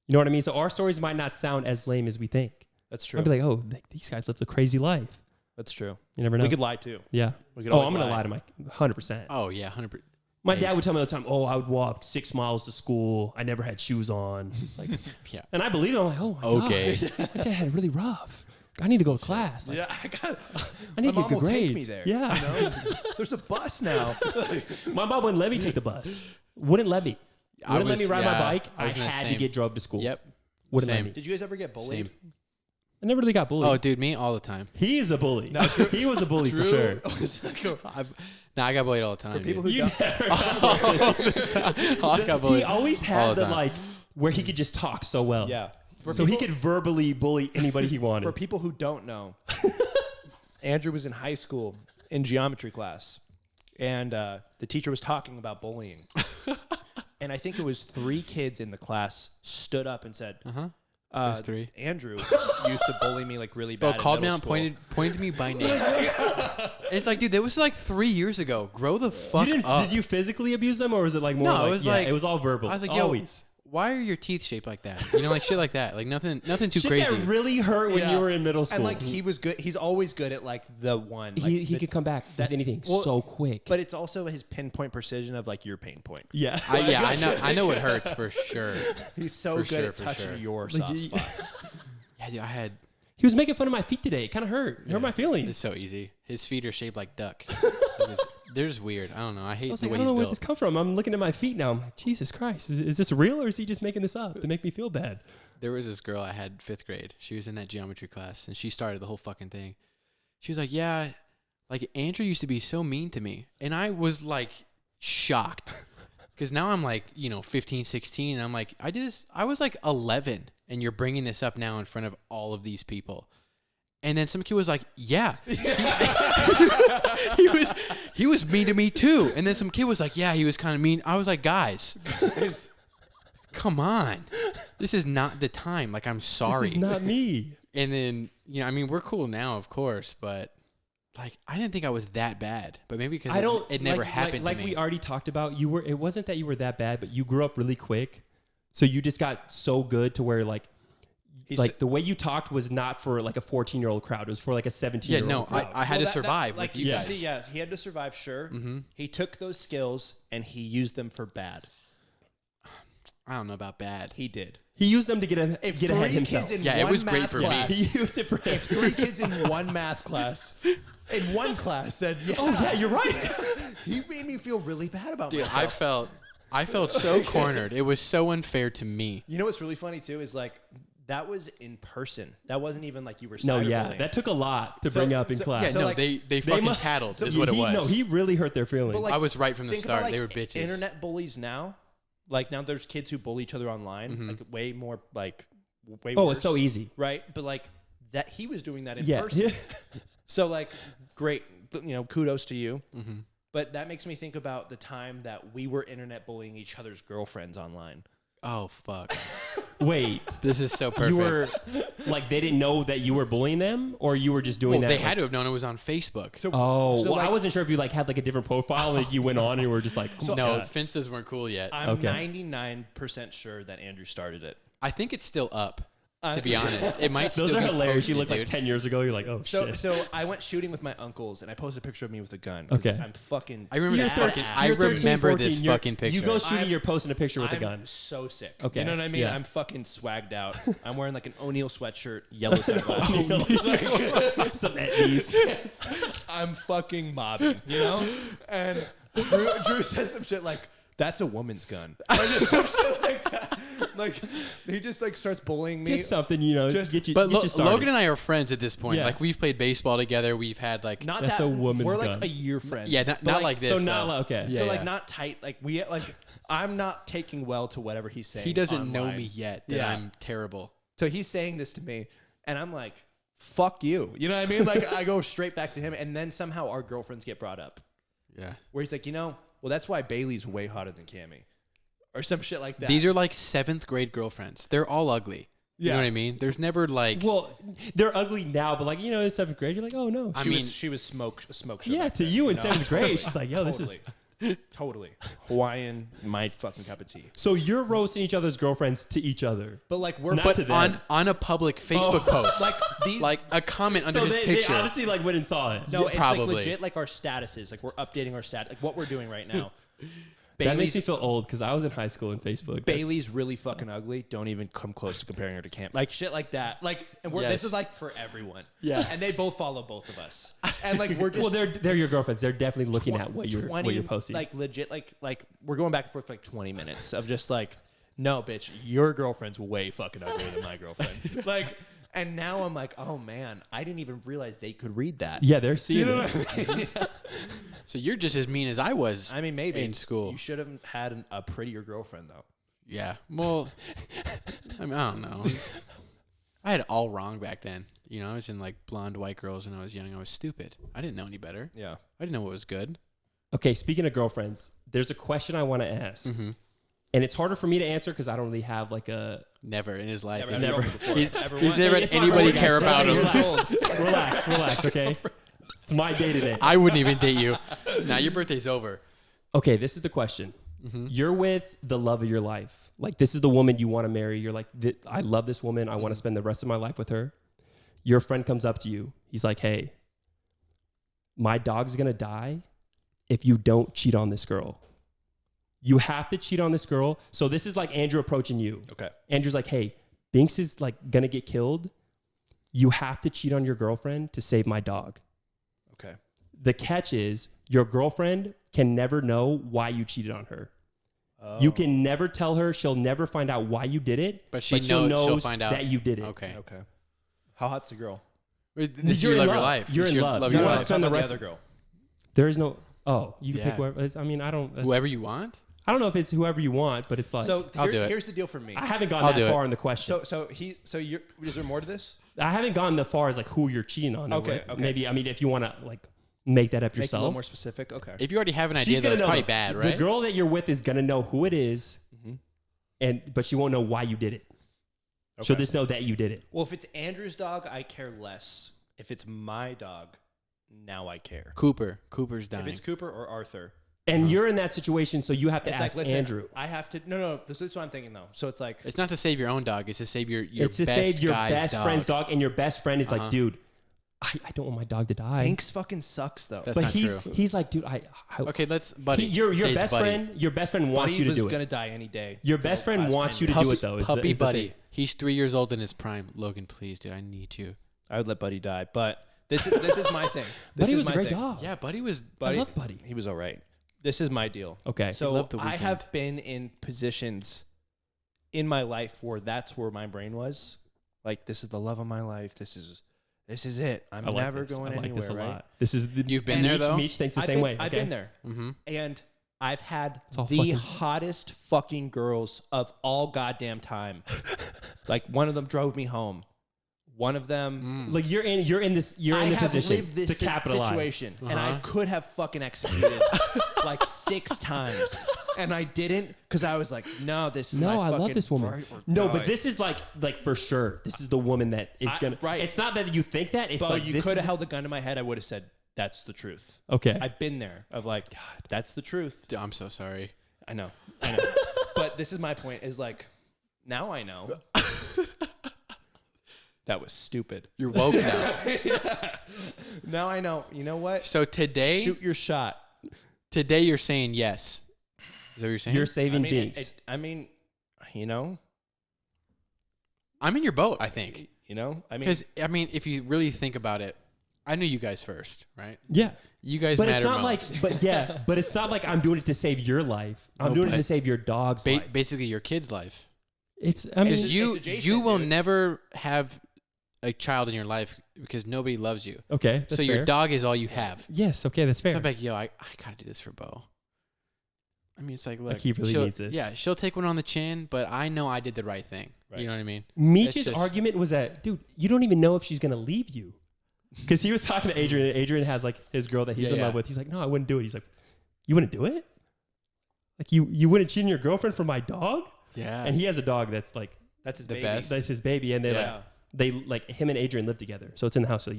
A: You know what I mean? So our stories might not sound as lame as we think.
B: That's true.
A: I'd be like, oh, these guys lived a crazy life.
B: That's true.
A: You never know.
B: We could lie too.
A: Yeah.
B: We could
A: I'm
B: always
A: going to lie to my 100%.
C: Oh, yeah, 100%.
A: My dad would tell me all the time, I would walk 6 miles to school. I never had shoes on. It's like,
C: Yeah.
A: And I believe it. I'm like, oh my God. My dad had it really rough. I need to go to class. Like, I need to get good grades.
B: Take me there.
A: Yeah.
B: You know? There's a bus now.
A: My mom wouldn't let me take the bus. Wouldn't let me. Wouldn't let me ride my bike. I had to get drove to school.
C: Yep.
A: Wouldn't let me.
B: Did you guys ever get bullied?
A: I never really got bullied.
C: Oh, dude, me all the time.
A: He's a bully. He was a bully for sure.
C: I got bullied all the time.
B: For people
C: dude.
B: who don't,
C: I got bullied.
A: He always had the like where he could just talk so well.
B: yeah.
A: So he could verbally bully anybody he wanted.
B: For people who don't know, Andrew was in high school in geometry class, and the teacher was talking about bullying. And I think it was 3 kids in the class stood up and said,
C: There's 3.
B: Andrew used to bully me like really bad.
C: Bro, called me out and pointed me by name. It's like, dude, that was like 3 years ago. Grow the fuck up.
A: Did you physically abuse them, or was it like more?
C: No,
A: like,
C: it was like
A: it was all verbal.
C: I was like,
A: always.
C: Why are your teeth shaped like that? You know, like shit like that. Like nothing too
A: Shit
C: crazy.
A: that really hurt when you were in middle school.
B: And like he was good. He's always good at like the one. Like,
A: he could come back with anything so quick.
B: But it's also his pinpoint precision of like your pain point.
A: Yeah.
C: I know it hurts for sure.
B: He's so good at touching your soft spot.
C: Yeah, dude,
A: He was making fun of my feet today. It kind of hurt. It hurt my feelings.
C: It's so easy. His feet are shaped like duck. They're just weird. I don't know. I hate
A: I was
C: the
A: like,
C: way
A: I don't
C: he's
A: know where
C: built.
A: this come from. I'm looking at my feet now. I'm like, Jesus Christ. Is this real, or is he just making this up to make me feel bad?
C: There was this girl I had 5th grade. She was in that geometry class, and she started the whole fucking thing. She was like, yeah, like Andrew used to be so mean to me. And I was like shocked. Because now I'm like, 15, 16, and I'm like, I was like 11, and you're bringing this up now in front of all of these people. And then some kid was like, yeah. He was mean to me too. And then some kid was like, yeah, he was kind of mean. I was like, guys, come on. This is not the time. Like, I'm sorry.
A: This is not me.
C: And then, we're cool now, of course, but like, I didn't think I was that bad. But maybe because it never happened
A: like
C: to me.
A: we already talked about, it wasn't that you were that bad, but you grew up really quick. So you just got so good to where like the way you talked was not for like a 14-year-old crowd. It was for like a 17-year-old crowd.
C: I had to survive with you guys.
B: See, he had to survive, sure. Mm-hmm. He took those skills and he used them for bad.
C: I don't know about bad.
B: He did.
A: He used them to get ahead himself.
C: It was great for me.
A: He used it for him.
B: If 3 kids in one math class, in one class said,
A: you're right.
B: He made me feel really bad about
C: Dude,
B: myself.
C: I felt so cornered. It was so unfair to me.
B: You know what's really funny too is like, that was in person. That wasn't even like you were cyberbullying.
A: No, yeah. That took a lot to bring up in class.
C: Yeah,
B: So,
C: no,
B: like,
C: they fucking tattled is what it was.
A: No, he really hurt their feelings.
B: But, like,
C: I was right from the
B: think
C: start.
B: about, like,
C: They were bitches.
B: Internet bullies now. Like now there's kids who bully each other online. Like way more like way worse.
A: It's so easy.
B: Right? But like that he was doing that in
A: Yeah.
B: person. So like great, kudos to you. Mm-hmm. But that makes me think about the time that we were internet bullying each other's girlfriends online.
C: Oh, fuck.
A: Wait.
C: This is so perfect.
A: You were like, they didn't know that you were bullying them, or you were just doing that?
C: They had to have known it was on Facebook.
B: So,
A: I wasn't sure if you like had like a different profile and you went on and you were just like,
C: no, Finstas weren't cool yet.
B: I'm 99% sure that Andrew started it.
C: I think it's still up. To be honest, it might still
A: Those are
C: be
A: hilarious.
C: posted,
A: You look like
C: dude.
A: 10 years ago. You're like, oh shit.
B: So I went shooting with my uncles and I posted a picture of me with a gun.
A: Okay.
B: I'm fucking.
C: I remember this fucking. I
A: You're 13,
C: remember
A: 14,
C: this fucking picture.
A: You go shooting, you're posting a picture with a gun.
B: I'm so sick.
A: Okay.
B: You know what I mean?
A: Yeah.
B: I'm fucking swagged out. I'm wearing like an O'Neal sweatshirt, yellow sunglasses.
A: Some etnies.
B: I'm fucking mobbing, And Drew says some shit like, "That's a woman's gun." Like, just some shit like that. Like he just like starts bullying me.
A: Just something, get you.
C: But
A: get you started.
C: Logan and I are friends at this point.
A: Yeah.
C: Like we've played baseball together. We've had like
B: Not
A: That's
B: that
A: a woman's
B: We're like
A: gun.
B: a year friends.
C: yeah, not like this.
A: So
C: though.
A: not like okay.
C: Yeah,
B: So
C: yeah.
B: like not tight. Like we like I'm not taking well to whatever he's saying.
C: He doesn't know
B: online.
C: me yet. That
B: Yeah.
C: I'm terrible.
B: So he's saying this to me, and I'm like, "Fuck you." You know what I mean? Like I go straight back to him, and then somehow our girlfriends get brought up.
C: Yeah.
B: Where he's like, well, that's why Bailey's way hotter than Cammie. or some shit like that.
C: These are like 7th grade girlfriends. They're all ugly. You know what I mean? There's never like.
A: Well, they're ugly now, but like, you know, in 7th grade, you're like, oh no.
B: She was smoke show.
A: Yeah,
B: back
A: to
B: then,
A: you in
B: know?
A: 7th grade, she's like, yo,
B: Totally.
A: this is.
B: Totally. Hawaiian, my fucking cup of tea.
A: So you're roasting each other's girlfriends to each other.
B: But like we're
A: Not to them.
C: on a public Facebook post,
B: like these.
C: like a comment under
A: So
C: his
A: they
C: picture.
A: obviously like went and saw it.
B: No,
C: Yeah,
B: it's
C: probably.
B: like legit like our statuses. Like we're updating our stat. Like what we're doing right now.
A: That makes me feel old because I was in high school in Facebook.
B: Bailey's really fucking ugly. Don't even come close to comparing her to Cam. Like shit like that. Like, and this
C: Yes.
B: is like for everyone.
C: Yeah.
B: And they both follow both of us. And like we're just
A: Well, they're your girlfriends. They're definitely looking at what you're posting.
B: Like legit. Like we're going back and forth for like 20 minutes of just like, no, bitch, your girlfriend's way fucking uglier than my girlfriend. Like, and now I'm like, oh man, I didn't even realize they could read that.
A: Yeah, they're seeing
B: You know
A: it.
B: what I mean?
C: So you're just as mean as I was.
B: I mean, maybe
C: in school.
B: you should have had a prettier girlfriend though.
C: Yeah. Well, I mean, I don't know. I had it all wrong back then. You know, I was in like blonde white girls when I was young. I was stupid. I didn't know any better.
B: Yeah.
C: I didn't know what was good.
A: Okay, speaking of girlfriends, there's a question I want to ask.
C: Mm-hmm.
A: And it's harder for me to answer because I don't really have like a...
C: Never in his life.
B: Never.
C: Has
B: had a
A: Never.
B: girlfriend before.
C: He's never had
A: It's not
C: anybody
A: really
C: care
A: guys.
C: about him.
A: Relax, okay? It's my day today.
C: I wouldn't even date you. Now your birthday's over.
A: Okay, this is the question.
C: Mm-hmm.
A: You're with the love of your life. Like, this is the woman you want to marry. You're like, I love this woman. I want to spend the rest of my life with her. Your friend comes up to you. He's like, hey, my dog's going to die if you don't cheat on this girl. You have to cheat on this girl. So this is like Andrew approaching you.
B: Okay.
A: Andrew's like, hey, Binks is like going to get killed. You have to cheat on your girlfriend to save my dog.
B: Okay.
A: The catch is your girlfriend can never know why you cheated on her.
B: Oh.
A: You can never tell her. She'll never find out why you did it.
C: But she'll find out
A: that you did it.
C: Okay.
B: Okay. How hot's the girl?
C: This
A: You're
C: you
A: in
C: love your
A: love.
C: life.
A: You're
C: This
A: in
C: your
A: love.
C: love
A: You
C: your
A: wanna
C: life.
A: spend the
B: the
A: rest-
B: other girl.
A: There is no. Oh, you can
C: Yeah.
A: pick whoever. I mean, I don't.
C: Whoever you want.
A: I don't know if it's whoever you want, but it's like.
B: So
C: I'll do it.
B: here's the deal for me.
A: I haven't gone
C: I'll do
A: that
C: it.
A: far in the question.
B: So you're. Is there more to this?
A: I haven't gone that far as like who you're cheating on. or
B: Okay,
A: what.
B: okay.
A: Maybe, I mean, if you want to like make that up
B: Make it a
A: yourself.
B: little more specific. Okay.
C: If you already have an idea, though,
A: gonna
C: it's
A: know.
C: probably bad, right?
A: The girl that you're with is gonna know who it is,
B: Mhm.
A: but she won't know why you did it. She'll just know that you did it.
B: Well, if it's Andrew's dog, I care less. If it's my dog, now I care.
C: Cooper's dying.
B: If it's Cooper or Arthur,
A: And you're in that situation, so you have to
B: it's
A: ask
B: like, listen,
A: Andrew.
B: I have to. No. This is what I'm thinking though. So it's like,
C: It's not to save your own dog. It's to save your
A: It's to
C: best
A: save your
C: guy's
A: best
C: dog.
A: friend's dog, and your best friend is
C: Uh-huh.
A: like, dude, I don't want my dog to die.
B: Binks fucking sucks though.
C: That's
A: But
C: not
A: he's
C: true.
A: he's like, dude, I
C: Okay, let's buddy.
A: your
C: Say it's
A: best
C: buddy.
A: friend, your best friend wants
B: Buddy
A: you to
B: was
A: do
B: gonna
A: it.
B: die any day.
A: Your
B: for
A: best
B: the
A: friend
B: past
A: wants
B: 10
A: you to
B: years.
A: do it though. Is
C: Puppy
A: the
C: buddy.
A: thing.
C: He's 3 years old in his prime. Logan, please, dude, I need you.
B: I would let Buddy die, but this is my thing. This
A: Buddy
B: is
A: was a
B: my
A: great
B: thing.
A: dog.
C: Yeah, buddy was.
B: Buddy,
A: I love Buddy.
B: He was all right. This is my deal.
A: Okay.
B: So
C: loved The
B: I
C: Weeknd.
B: have been in positions in my life where that's where my brain was. Like, this is the love of my life. This is it. I'm
A: I like
B: never
A: this.
B: going
A: I like
B: anywhere.
A: this a
B: right?
A: lot. This is the,
C: You've been
A: and
C: there,
A: Meech,
C: though?
A: Meech thinks the
B: I've
A: same
B: been,
A: way.
B: I've
A: okay?
B: been there,
C: Mm-hmm.
B: and I've had
A: all
B: the
A: fucking-
B: hottest fucking girls of all goddamn time. Like, one of them drove me home. One of them.
A: Like you're in
B: I
A: the
B: have
A: position
B: lived this
A: to capitalize.
B: situation, and I
C: Uh-huh.
B: could have fucking executed like 6 times, and I didn't because I was like, "No, this is
A: No,
B: my
A: I love
B: fucking
A: this woman.
B: right or
A: No,
B: die."
A: but this is like for sure. This is the woman that it's gonna.
B: right.
A: It's not that you think that. It's
B: But
A: like
B: you
A: this
B: could
A: is-
B: have held a gun to my head. I would have said, "That's the truth."
A: Okay.
B: I've been there. Of like, that's the truth.
C: Dude, I'm so sorry.
B: I know. But this is my point. Is like, now I know. That was stupid.
C: You're woke now.
B: Now I know. You know what?
C: So today,
B: Shoot your shot.
C: today you're saying yes. Is that what you're saying?
A: You're saving
B: I
A: Binks.
B: mean, you know,
C: I'm in your boat, I think.
B: I mean,
C: Because I mean, if you really think about it, I knew you guys first, right?
A: Yeah.
C: You guys
A: But it's
C: matter
A: not
C: most.
A: like, but yeah, but it's not like I'm doing it to save your life. I'm
C: No,
A: doing it
C: but
A: to save your dog's life.
C: Basically, your kid's life.
A: It's, I mean,
B: It's
C: Because you
B: adjacent,
C: will
B: dude.
C: never have a child in your life because nobody loves you.
A: okay. That's
C: so your
A: fair.
C: dog is all you have.
A: Yes. Okay. That's
C: So
A: fair.
C: I'm like, yo, I gotta do this for Bo. I mean, it's like, look,
A: he really
C: she'll-
A: needs this.
C: Yeah, she'll take one on the chin, but I know I did the right thing.
B: Right.
C: You know what I mean?
A: Meech's
C: just-
A: argument was that, dude, you don't even know if she's gonna leave you, because he was talking to Adrian. And Adrian has like his girl that he's
C: Yeah,
A: in love
C: yeah.
A: with. He's like, no, I wouldn't do it. He's like, you wouldn't do it? Like you wouldn't cheat on your girlfriend for my dog?
C: Yeah.
A: And he has a dog that's like
B: That's his
C: The
B: baby.
C: best.
A: that's his baby, and they like him and Adrian live together, so it's in the house. So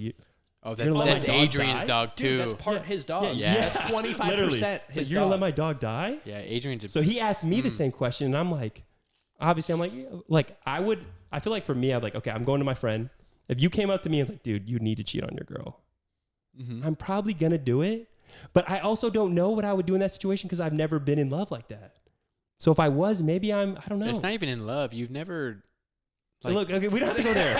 C: Oh,
A: you're gonna let
C: that's
A: my dog
C: Adrian's
A: die?
C: dog too.
B: Dude, that's part his dog.
C: Yeah.
B: That's 25%
A: literally.
B: his
A: You're gonna let
B: dog.
A: my dog die?
C: Yeah, Adrian's.
A: So he asked me the same question, and I'm like, obviously, I'm like, yeah, like I feel like for me, I'm like, okay, I'm going to my friend. If you came up to me and was like, dude, you need to cheat on your girl, I'm probably gonna do it. But I also don't know what I would do in that situation because I've never been in love like that. So if I was, maybe I don't know.
C: It's not even in love. You've never.
A: Look, okay, we don't have to go there.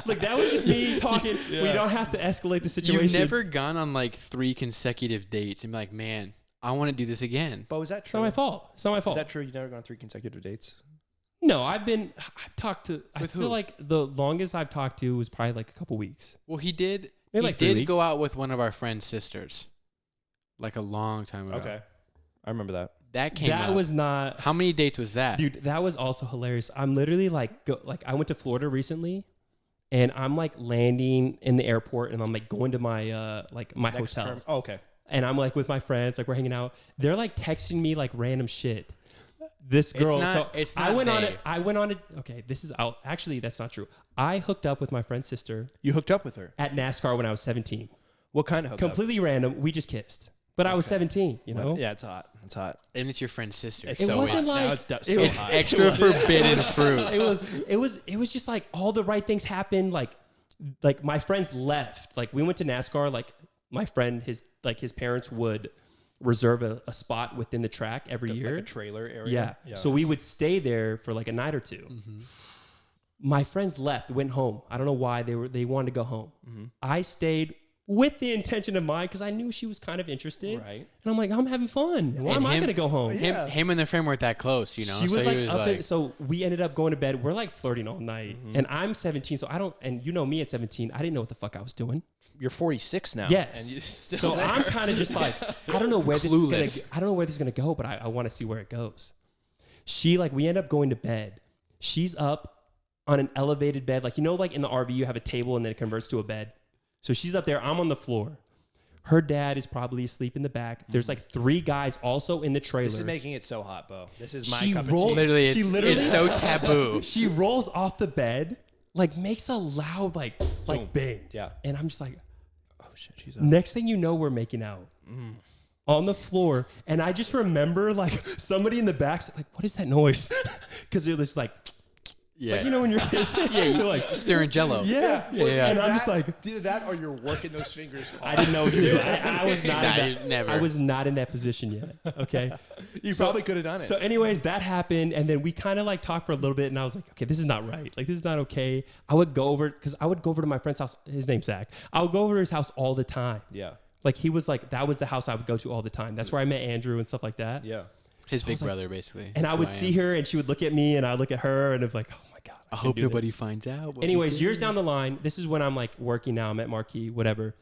A: Look, that was just me talking.
B: Yeah.
A: We don't have to escalate the situation.
C: You've never gone on like 3 consecutive dates and be like, man, I want to do this again.
B: But was that
A: It's
B: true?
A: not my fault. It's not my
B: Is
A: fault.
B: that true? You never gone on 3 consecutive dates?
A: No, I've talked to. I
C: With
A: feel
C: who?
A: like the longest I've talked to was probably like a couple weeks.
C: Well, he did.
A: Maybe
C: He
A: like 3
C: did
A: weeks.
C: go out with one of our friend's sisters, like a long time ago.
B: Okay. I remember that.
C: That came.
A: That
C: up.
A: was not.
C: How many dates was that?
A: Dude, that was also hilarious. I'm literally like, I went to Florida recently, and I'm like landing in the airport, and I'm like going to my my
B: Next
A: hotel,
B: term. Oh, okay.
A: and I'm like with my friends, like we're hanging out. They're like texting me like random shit. This girl.
C: It's
A: I
C: not
A: went on
C: they.
A: it. I went on it. Okay, this is out. Actually, that's not true. I hooked up with my friend's sister
B: You hooked up with her.
A: at NASCAR when I was 17.
B: What kind of hookup?
A: Completely random. We just kissed, but I was 17. You know.
B: Yeah, it's hot. It's hot.
C: And it's your friend's sister.
B: It's
A: It
C: so
A: wasn't
C: it's,
A: like
B: now it's so
A: it
B: hot.
A: was
C: extra forbidden fruit.
A: it was just like all the right things happened. Like my friends left. Like we went to NASCAR. Like my friend, his parents would reserve a spot within the track every year.
B: Like a trailer area.
A: Yeah. So we would stay there for like a night or two. My friends left, went home. I don't know why they wanted to go home. I stayed with the intention of mine because I knew she was kind of interested.
B: Right.
A: And I'm like, I'm having fun. Why am I
C: him-
A: going to go home?
B: Yeah.
C: Him and their friend weren't that close, you know.
A: She was
C: so
A: like
C: he was
A: up
C: like,
A: in, so we ended up going to bed. We're like flirting all night. And I'm 17, so I don't, and you know me at 17, I didn't know what the fuck I was doing.
B: You're 46 now.
A: Yes.
B: And you're still
A: So
B: there.
A: I'm kind of just like, I don't know where this is
C: Clueless.
A: gonna, I don't know where this is gonna go, but I want to see where it goes. She we end up going to bed. She's up on an elevated bed, like like in the RV you have a table and then it converts to a bed. So she's up there. I'm on the floor. Her dad is probably asleep in the back. There's like 3 guys also in the trailer.
B: This is making it so hot, Bo. This is my
A: She
B: cup
A: rolled-
B: of tea.
C: literally,
A: She
C: it's,
A: literally-
C: it's so taboo.
A: She rolls off the bed, like makes a loud like
B: Boom.
A: bang.
B: Yeah.
A: And I'm just like,
B: Oh shit, she's up.
A: next thing you know, we're making out on the floor. And I just remember like somebody in the back, like, what is that noise? Because it was like,
C: Yeah,
A: like, when you're kissing, you're like,
C: stirring Jello.
A: yeah.
C: Yeah.
A: And I'm just like,
B: either that or you're working those fingers hard.
A: I didn't know what to do. I was not.
C: Nah,
A: in that,
C: never.
A: I was not in that position yet. Okay.
B: You probably could have done it.
A: So, anyways, that happened, and then we kind of like talked for a little bit, and I was like, okay, this is not right. Like, this is not okay. I would go over to my friend's house. His name's Zach. I would go over to his house all the time.
B: yeah.
A: Like, he was like, that was the house I would go to all the time. That's where I met Andrew and stuff like that.
B: Yeah.
C: His big brother, basically.
A: And
C: That's
A: I would
C: who
A: see
C: am.
A: her, and she would look at me, and I'd look at her, and I'm like, oh my god.
C: I
A: should
C: hope
A: do
C: nobody
A: this.
C: finds out. what we
A: Anyways,
C: did.
A: years down the line, this is when I'm like working now. I'm at Marquee, whatever.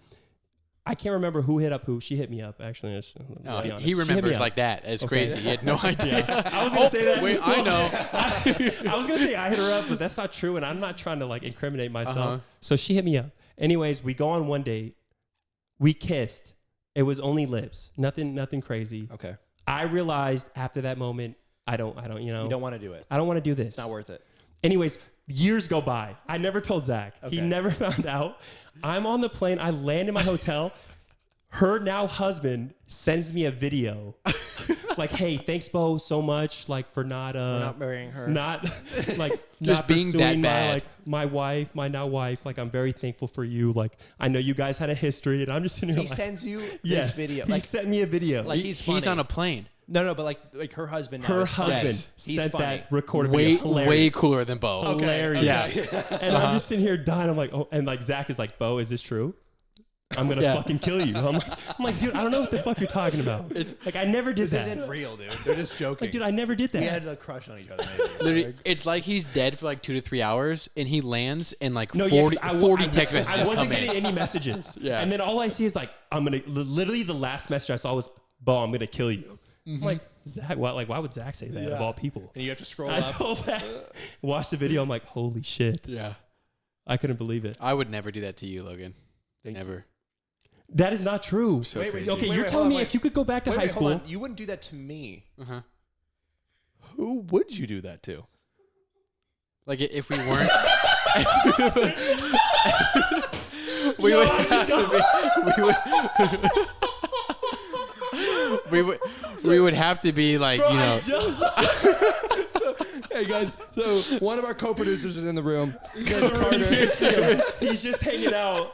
A: I can't remember who hit up who. She hit me up, actually. Let's be honest.
C: he
A: She hit me
C: remembers
A: up.
C: like that. It's
A: Okay.
C: crazy. He had no idea.
A: I was gonna say that.
C: Wait, I know.
A: I was gonna say I hit her up, but that's not true, and I'm not trying to like incriminate myself.
C: Uh-huh.
A: So she hit me up. Anyways, we go on one date. We kissed. It was only lips. Nothing crazy.
B: Okay.
A: I realized after that moment, I don't. You know.
B: You don't want to do it.
A: I don't want to do this.
B: It's not worth it.
A: Anyways, years go by. I never told Zach. He
B: Okay.
A: never found out. I'm on the plane. I land in my hotel. Her now husband sends me a video. Like, hey, thanks, Bo, so much, like, for not
B: marrying her.
A: not like
C: Just
A: not
C: being
A: pursuing
C: that
A: my
C: bad.
A: wife, my now wife. Like, I'm very thankful for you. Like, I know you guys had a history, and I'm just sitting here
B: He
A: like,
B: sends you
A: yes,
B: this video.
A: He
B: Like,
A: sent me a video.
B: like
C: He's
B: he's funny.
C: on a plane.
B: No, but like her husband. Now
A: her
B: is funny.
A: husband
C: Yes.
B: He's
A: sent
B: funny.
A: that recorded
C: Way
A: video. Hilarious.
C: way cooler than Bo.
B: Okay.
A: Hilarious.
C: Yeah.
A: And I'm just sitting here dying. I'm like, oh, and like Zach is like, Bo, is this true? I'm gonna
C: Yeah.
A: fucking kill you. I'm like, dude, I don't know what the fuck you're talking about. Like, I never did
B: This
A: that.
B: isn't real, dude. They're just joking.
A: Like, dude, I never did that.
B: we had a crush on each other. Maybe.
C: Literally, it's like he's dead for like 2 to 3 hours, and he lands, and like
A: No,
C: 40,
A: yeah, 'cause
C: 40 text
A: I
C: messages
A: wasn't
C: come
A: getting
C: in.
A: any messages.
C: Yeah.
A: And then all I see is like, literally the last message I saw was, Bo, I'm gonna kill you. I'm like, Zach, why would Zach say that of
B: Yeah.
A: all people?
B: And you have to scroll
A: I
B: up.
A: saw that, watched the video. I'm like, holy shit.
C: Yeah,
A: I couldn't believe it.
C: I would never do that to you, Logan.
B: Thank
C: Never.
A: That is not true.
C: So
B: Wait,
C: crazy.
A: Okay,
B: Wait,
A: you're
B: wait,
A: telling
B: hold
A: me
B: on,
A: if you could go back to high
B: Wait,
A: school.
B: hold on. You wouldn't do that to me.
C: Uh-huh.
B: Who would you do that to?
C: Like if we weren't, we would have to be. We would have to be like
B: Hey guys, so one of our co-producers is in the room.
A: He's just hanging out.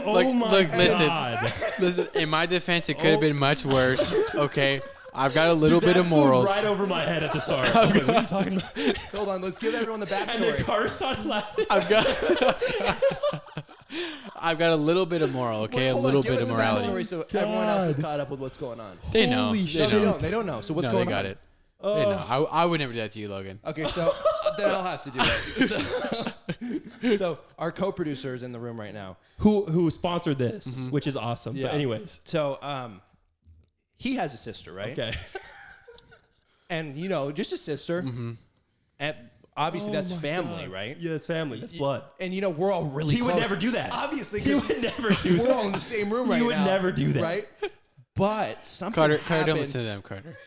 A: Oh
C: Look,
A: my
C: listen.
A: God.
C: Listen. In my defense, it could have been much worse. Okay, I've got a little bit of morals.
A: Right over my head at the start. I'm like, what are you talking about?
B: Hold on, let's give everyone the
A: And then
B: backstory.
A: Carter started laughing.
C: I've got a little bit of moral. Okay,
B: Hold
C: a little
B: on, give
C: bit
B: us
C: of
B: the
C: morality.
B: backstory so everyone else is caught up with what's going on.
C: They know.
A: Holy
C: They
A: shit.
B: No,
C: know.
B: they don't know. So what's
C: No,
B: going
C: they got
B: on?
C: it. They know. I would never do that to you, Logan.
B: Okay, so then I'll have to do it. So our co-producer is in the room right now.
A: Who sponsored this, which is awesome.
B: Yeah.
A: But anyways.
B: So he has a sister, right?
A: Okay.
B: And just a sister. And obviously that's
A: Oh my
B: family,
A: God.
B: right?
A: Yeah, it's family. That's blood.
B: And we're all really
A: He
B: close.
A: would never do that.
B: Obviously,
A: He
B: 'cause
A: would never do
B: we're
A: that.
B: all in the same room right
A: He
B: now.
A: would never do that.
B: Right? But something
C: Carter,
B: happened
C: don't listen to them, Carter.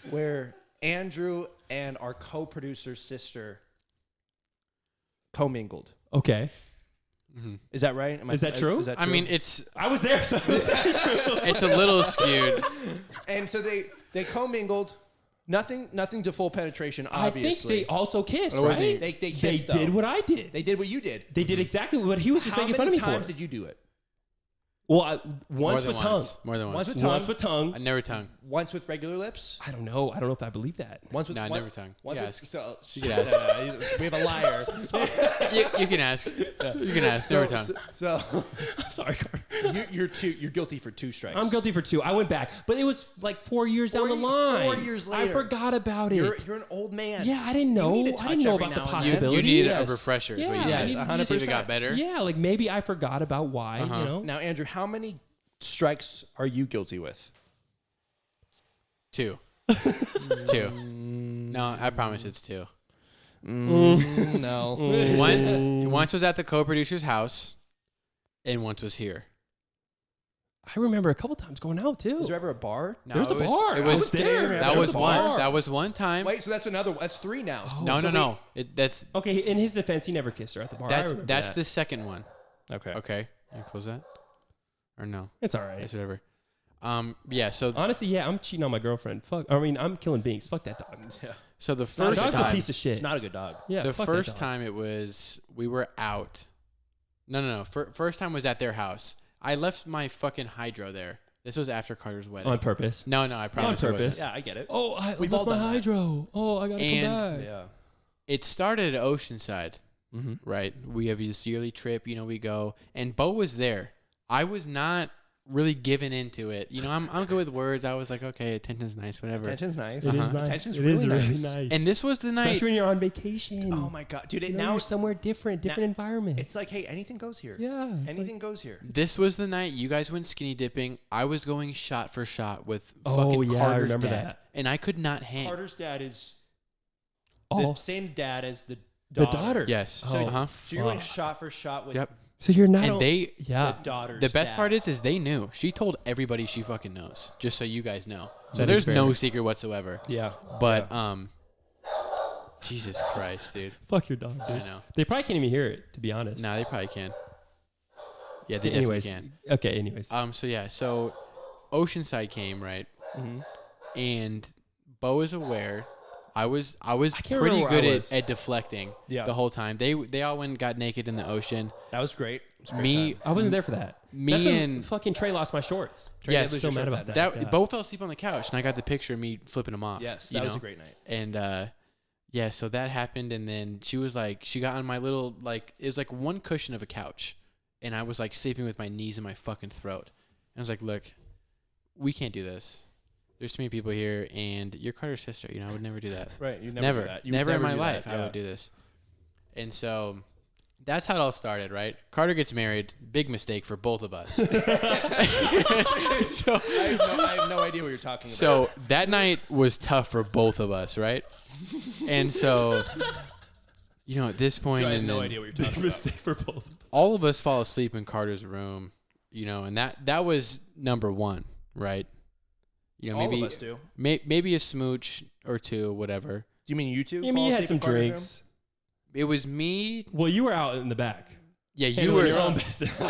B: where Andrew and our co-producer's sister commingled.
A: Okay.
B: Is that right?
A: Is that true?
C: I mean, it's
A: I was there, so is that true?
C: it's a little skewed.
B: and so they commingled. Nothing to full penetration,
A: I
B: obviously.
A: think they also kissed,
C: It wasn't
A: right?
C: even-
B: They
A: They
B: kissed, though.
A: did what I did.
B: They did what you did.
A: They did exactly what he was just
B: How
A: making
B: many
A: fun of me
B: times
A: for.
B: did you do it?
A: Well,
C: More
A: once
C: than
A: with tongue.
C: once. More than once.
B: Once with tongue.
A: Once with tongue.
C: I never tongue.
B: Once with regular lips?
A: I don't know. I don't know if I believe that.
B: Once with
C: No,
B: one-
C: never tongue.
B: Once
C: You
B: with,
C: ask.
B: so,
C: You can ask.
B: we have a liar.
C: You can ask. You can ask. Never tongue.
B: So
A: I'm sorry, Carter.
B: you're guilty for 2 strikes.
A: I'm guilty for 2. I went back, but it was like 4 years down the
B: 4
A: line.
B: 4 years later.
A: I forgot about it.
B: You're an old man.
A: Yeah, I didn't know.
B: You need to
A: I didn't
B: touch
A: know
B: every
A: about the
B: now and then.
A: possibility.
C: You needed
B: Yes.
C: a refresher. Is what you
A: Yeah,
C: did.
A: yes,
C: To see if it
B: 100%.
C: got better.
A: Yeah, like maybe I forgot about why, you know?
B: Now, Andrew, how many strikes are you guilty with?
C: 2. 2. No, I promise it's 2.
B: No.
C: Once was at the co-producer's house, and once was here.
A: I remember a couple times going out too.
B: Was there ever a bar?
C: No,
A: There was a bar.
C: It
A: I
C: was
A: was there.
C: That
A: There
C: was
A: was a
C: once.
A: bar.
C: That was one time.
B: Wait, so that's 3 now.
C: No. That's
A: Okay, in his defense, he never kissed her at the bar. I remember
C: that's
A: that.
C: the second one.
B: Okay.
C: Okay, can you close that? Or no?
A: It's all right.
C: It's whatever. Yeah. So
A: Honestly, yeah, I'm cheating on my girlfriend. Fuck. I mean, I'm killing beings. Fuck that dog.
B: Yeah.
C: the
A: The
C: first
A: dog's a
C: time.
A: piece of shit.
B: It's not a good dog.
A: Yeah,
C: The
A: fuck that
C: first
A: dog.
C: time it was we were out. No. First time was at their house. I left my fucking hydro there. This was after Carter's wedding.
A: on purpose.
C: No, I promise. it
A: purpose.
C: wasn't.
B: Yeah, I get it.
A: Oh, I
B: We've
A: left
B: all
A: my
B: done that.
A: hydro. Oh, I gotta
C: And-
A: come back.
B: Yeah.
C: It started at Oceanside,
A: Mm-hmm.
C: right? We have this yearly trip. We go, and Bo was there. I was not really given into it. I'm good with words. I was like, okay, attention's nice, whatever.
B: Attention's nice.
A: It is nice.
B: Attention's
A: It is
B: really
A: really
B: nice.
A: nice.
C: And this was the night.
A: especially when you're on vacation.
B: Oh my god, dude!
A: You know,
B: Now
A: you're somewhere different environment.
B: it's like, hey, anything goes here.
A: yeah. it's
B: Anything goes here.
C: This was the night you guys went skinny dipping. I was going shot for shot with
A: Oh,
C: fucking
A: yeah, I
C: Carter's
A: remember
C: dad,
A: that.
C: and I could not hang.
B: Carter's dad is
A: like,
B: the same dad as the
A: the
B: daughter.
A: daughter.
C: Yes.
B: So, so you're going
A: fuck.
B: shot for shot with
C: Yep.
A: So you're not.
C: And they.
A: yeah.
B: the daughter's
C: The best
B: dad.
C: part is they knew. She told everybody she fucking knows. Just so you guys know. So
A: That is
C: there's
A: fair.
C: no secret whatsoever.
B: Yeah.
C: But Jesus Christ, dude.
A: Fuck your dog, dude.
C: I know.
A: They probably can't even hear it, to be honest.
C: Nah, they probably can. Yeah, they
A: anyways.
C: definitely
A: Okay. Anyways.
C: can. So Oceanside came, right?
B: Mm-hmm.
C: And Bo is aware. I was
A: can't
C: pretty
A: remember where
C: good
A: I was.
C: at deflecting
B: Yeah.
C: the whole time. They all went and got naked in the ocean.
B: That was great. It was a great
C: Me
B: time.
A: I wasn't there for that.
C: Me
A: That's when
C: and-
A: fucking Trey lost my shorts.
B: Trey
C: Yes.
B: did lose
A: So
B: your
A: mad
B: shorts
A: about
B: that
A: that.
B: day.
C: That
A: Yeah.
C: Bo fell asleep on the couch, and I got the picture of me flipping him off.
B: Yes,
C: you
B: that was
C: know?
B: a great night.
C: And yeah, so that happened, and then she was like, she got on my little it was like one cushion of a couch, and I was like sleeping with my knees in my fucking throat. And I was like, look, we can't do this. There's too many people here, and you're Carter's sister. I would never do that.
B: Right. You
C: Never,
B: do that. You
C: never
B: would
C: in my
B: do that,
C: life I
B: yeah.
C: would do this. And so that's how it all started, right? Carter gets married. Big mistake for both of us. So
B: I have no idea what you're talking about.
C: so that night was tough for both of us, right? And so, at this point,
B: I have
C: and
B: no
C: then
B: idea what you're talking about.
A: Mistake for both.
C: all of us fall asleep in Carter's room. you know, and that was number one, right? You know,
B: All
C: maybe
B: of us do.
C: maybe a smooch or two, whatever.
B: Do you mean you two?
A: I mean, you had some drinks.
C: It was me.
A: Well, you were out in the back.
C: Yeah, you
A: handling
C: were
A: your own business.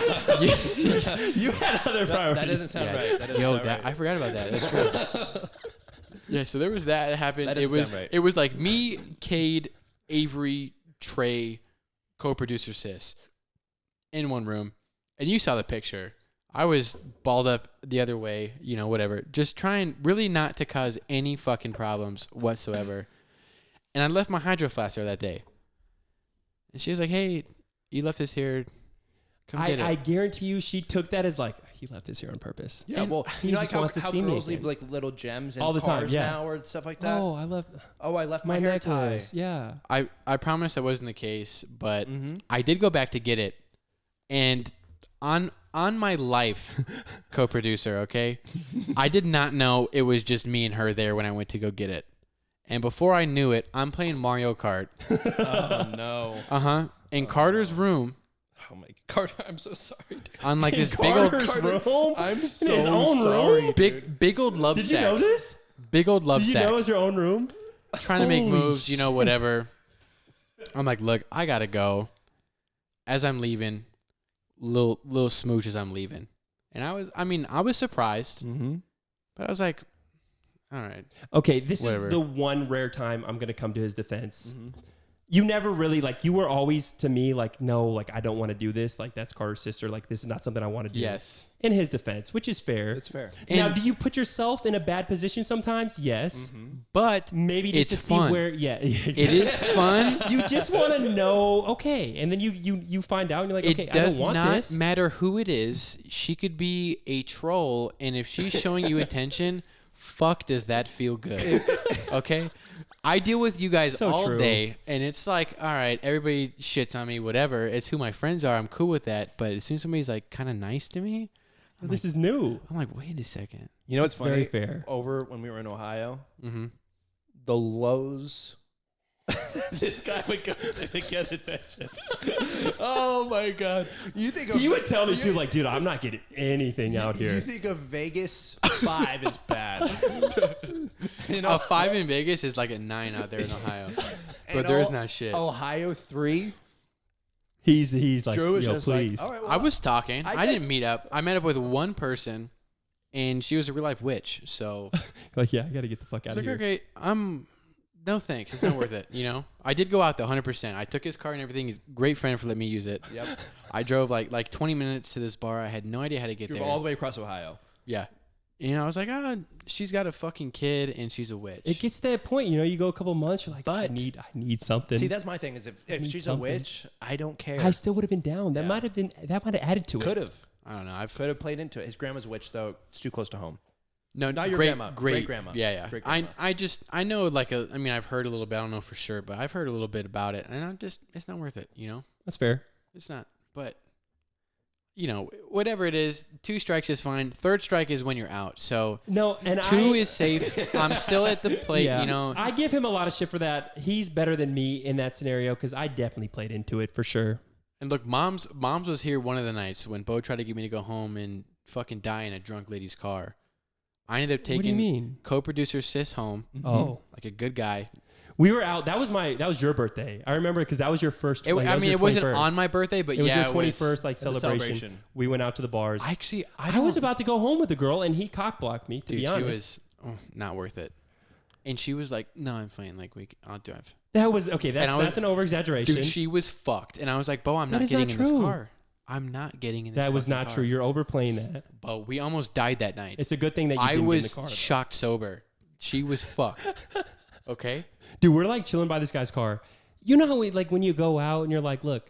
A: you had other priorities.
B: That doesn't sound right. That doesn't
C: Yo,
B: sound right.
C: I forgot about that. That's true. Yeah, so there was that happened.
B: That
C: It
B: doesn't
C: was
B: sound right.
C: it was like me, Cade, Avery, Trey, co-producer Sis, in one room, and you saw the picture. I was balled up the other way, you know, whatever. Just trying really not to cause any fucking problems whatsoever. And I left my hydro flask there that day. And she was like, "Hey, you left this here. Come get it."
A: I guarantee you she took that as like, he left this here on purpose.
B: Yeah,
C: And
B: well,
A: he
B: you know, like
A: just wants to
B: how
A: see me
B: girls
A: again.
B: leave like little gems in
A: All the time,
B: cars
A: yeah.
B: now or stuff like that.
A: Oh, I left
B: Oh, I left
A: my
B: my hair tie.
A: necklace. Yeah.
C: I promised that wasn't the case, but
B: Mm-hmm.
C: I did go back to get it. And on my life, co-producer, okay, I did not know it was just me and her there when I went to go get it. And before I knew it, I'm playing Mario Kart.
B: Oh no.
C: In Carter's room
B: Oh my Carter, I'm so sorry. Dude.
C: on like this
A: Carter's
C: big
A: room?
B: I'm so
A: his own
B: sorry.
A: room?
C: old big old love
A: Did
C: sack.
A: you know this?
C: Big old love
A: Did you
C: sack.
A: know it was your own room?
C: Trying to make
A: Holy
C: moves, you know, whatever. I'm like, look, I gotta go. As I'm leaving, little smooch as I'm leaving, and I was surprised,
A: Mm-hmm.
C: but I was like, all right.
A: Okay, this
C: Whatever.
A: is the one rare time I'm going to come to his defense.
B: Mm-hmm.
A: You never really, like, you were always to me like, no, like, I don't want to do this. Like, that's Carter's sister. Like, this is not something I want to do.
C: Yes.
A: In his defense, which is fair.
B: It's fair.
A: Now,
C: And-
A: do you put yourself in a bad position sometimes? Yes.
B: Mm-hmm.
C: But
A: Maybe just
C: It's
A: to
C: fun.
A: see where, yeah.
C: it is fun.
A: You just want to know, okay. And then you find out and you're like, okay,
C: It
A: I
C: does
A: don't want
C: not
A: this.
C: matter who it is. She could be a troll, and if she's showing you attention, fuck, does that feel good? Okay? I deal with you guys
A: So
C: all
A: true.
C: day, and it's like, all right, everybody shits on me, whatever. It's who my friends are. I'm cool with that. But as soon as somebody's like kind of nice to me,
A: This is new.
C: I'm like, wait a second.
B: You know what's funny?
A: Very fair.
B: Over when we were in Ohio,
C: Mm-hmm.
B: the Lowe's. This guy would go to get attention. Oh my god! You think of,
A: You would tell me too, like, dude, I'm not getting anything out
B: You
A: here.
B: think of Vegas 5 is bad. You know,
C: A 5 in Vegas is like a 9 out there in Ohio. But
B: and
C: there's
B: O-
C: not shit.
B: Ohio 3.
A: He's like,
B: Drew was
A: yo,
B: just
A: please.
B: like, all right, well,
C: I was talking.
B: I
C: I didn't
B: guess-
C: meet up. I met up with one person, and she was a real life witch. So
A: Like, yeah, I got to get the fuck
C: I
A: out
C: was
A: of
C: like,
A: here.
C: okay, no thanks. It's not worth it. You know, I did go out the 100%. I took his car and everything. He's a great friend for letting me use it.
B: Yep.
C: I drove like 20 minutes to this bar. I had no idea how to get
B: Drove
C: there.
B: all the way across Ohio.
C: Yeah. You know, I was like, she's got a fucking kid and she's a witch.
A: It gets to that point, you know, you go a couple months, you're like, I
C: But-
A: need something.
B: See, that's my thing. Is if
A: need
B: she's
A: something.
B: a witch, I don't care.
A: I still would have been down. That
B: Yeah.
A: might have added to it.
B: Could have.
C: I don't know.
B: Could have played into it. His grandma's a witch, though. It's too close to home.
C: No,
B: Not your
C: great,
B: grandma,
C: Great
B: great-grandma.
C: Yeah.
B: Great-grandma.
C: I know I've heard a little bit. I don't know for sure, but I've heard a little bit about it, and it's not worth it. You know,
A: That's fair.
C: it's not. But you know, whatever it is, 2 strikes is fine. 3rd strike is when you're out. So
A: No, and
C: 2 is safe. I'm still at the plate.
A: yeah,
C: You know,
A: I give him a lot of shit for that. He's better than me in that scenario because I definitely played into it for sure.
C: and look, mom's was here one of the nights when Bo tried to get me to go home and fucking die in a drunk lady's car. I ended up
A: What do you
C: taking
A: mean?
C: co-producer Sis home
A: Oh,
C: like a good guy.
A: we were out. That was your birthday. I remember because that was your first.
C: It,
A: like, that
C: I
A: was
C: mean,
A: your
C: it wasn't
A: 21st.
C: on my birthday, but
A: It was
C: yeah,
A: your 21st like
B: It's a
A: celebration.
B: celebration.
A: We went out to the bars.
C: I
A: was about to go home with the girl, and he cockblocked me. To
C: Dude,
A: be
C: she
A: honest,
C: was not worth it. And she was like, "No, I'm fine. Like I'll drive."
A: that was okay. That's
C: And I was-
A: that's an over exaggeration.
C: Dude, she was fucked, and I was like, "Bo, I'm
A: That
C: not
A: is
C: getting
A: not
C: in this
A: true.
C: car. I'm not getting in this."
A: That was
C: fucking
A: not
C: car."
A: true. You're overplaying that.
C: Bo, we almost died that night.
A: It's a good thing that you
C: I
A: didn't get in
C: was
A: the car.
C: shocked sober. She was fucked. Okay.
A: Dude, we're like chilling by this guy's car. You know how we like when you go out and you're like, look,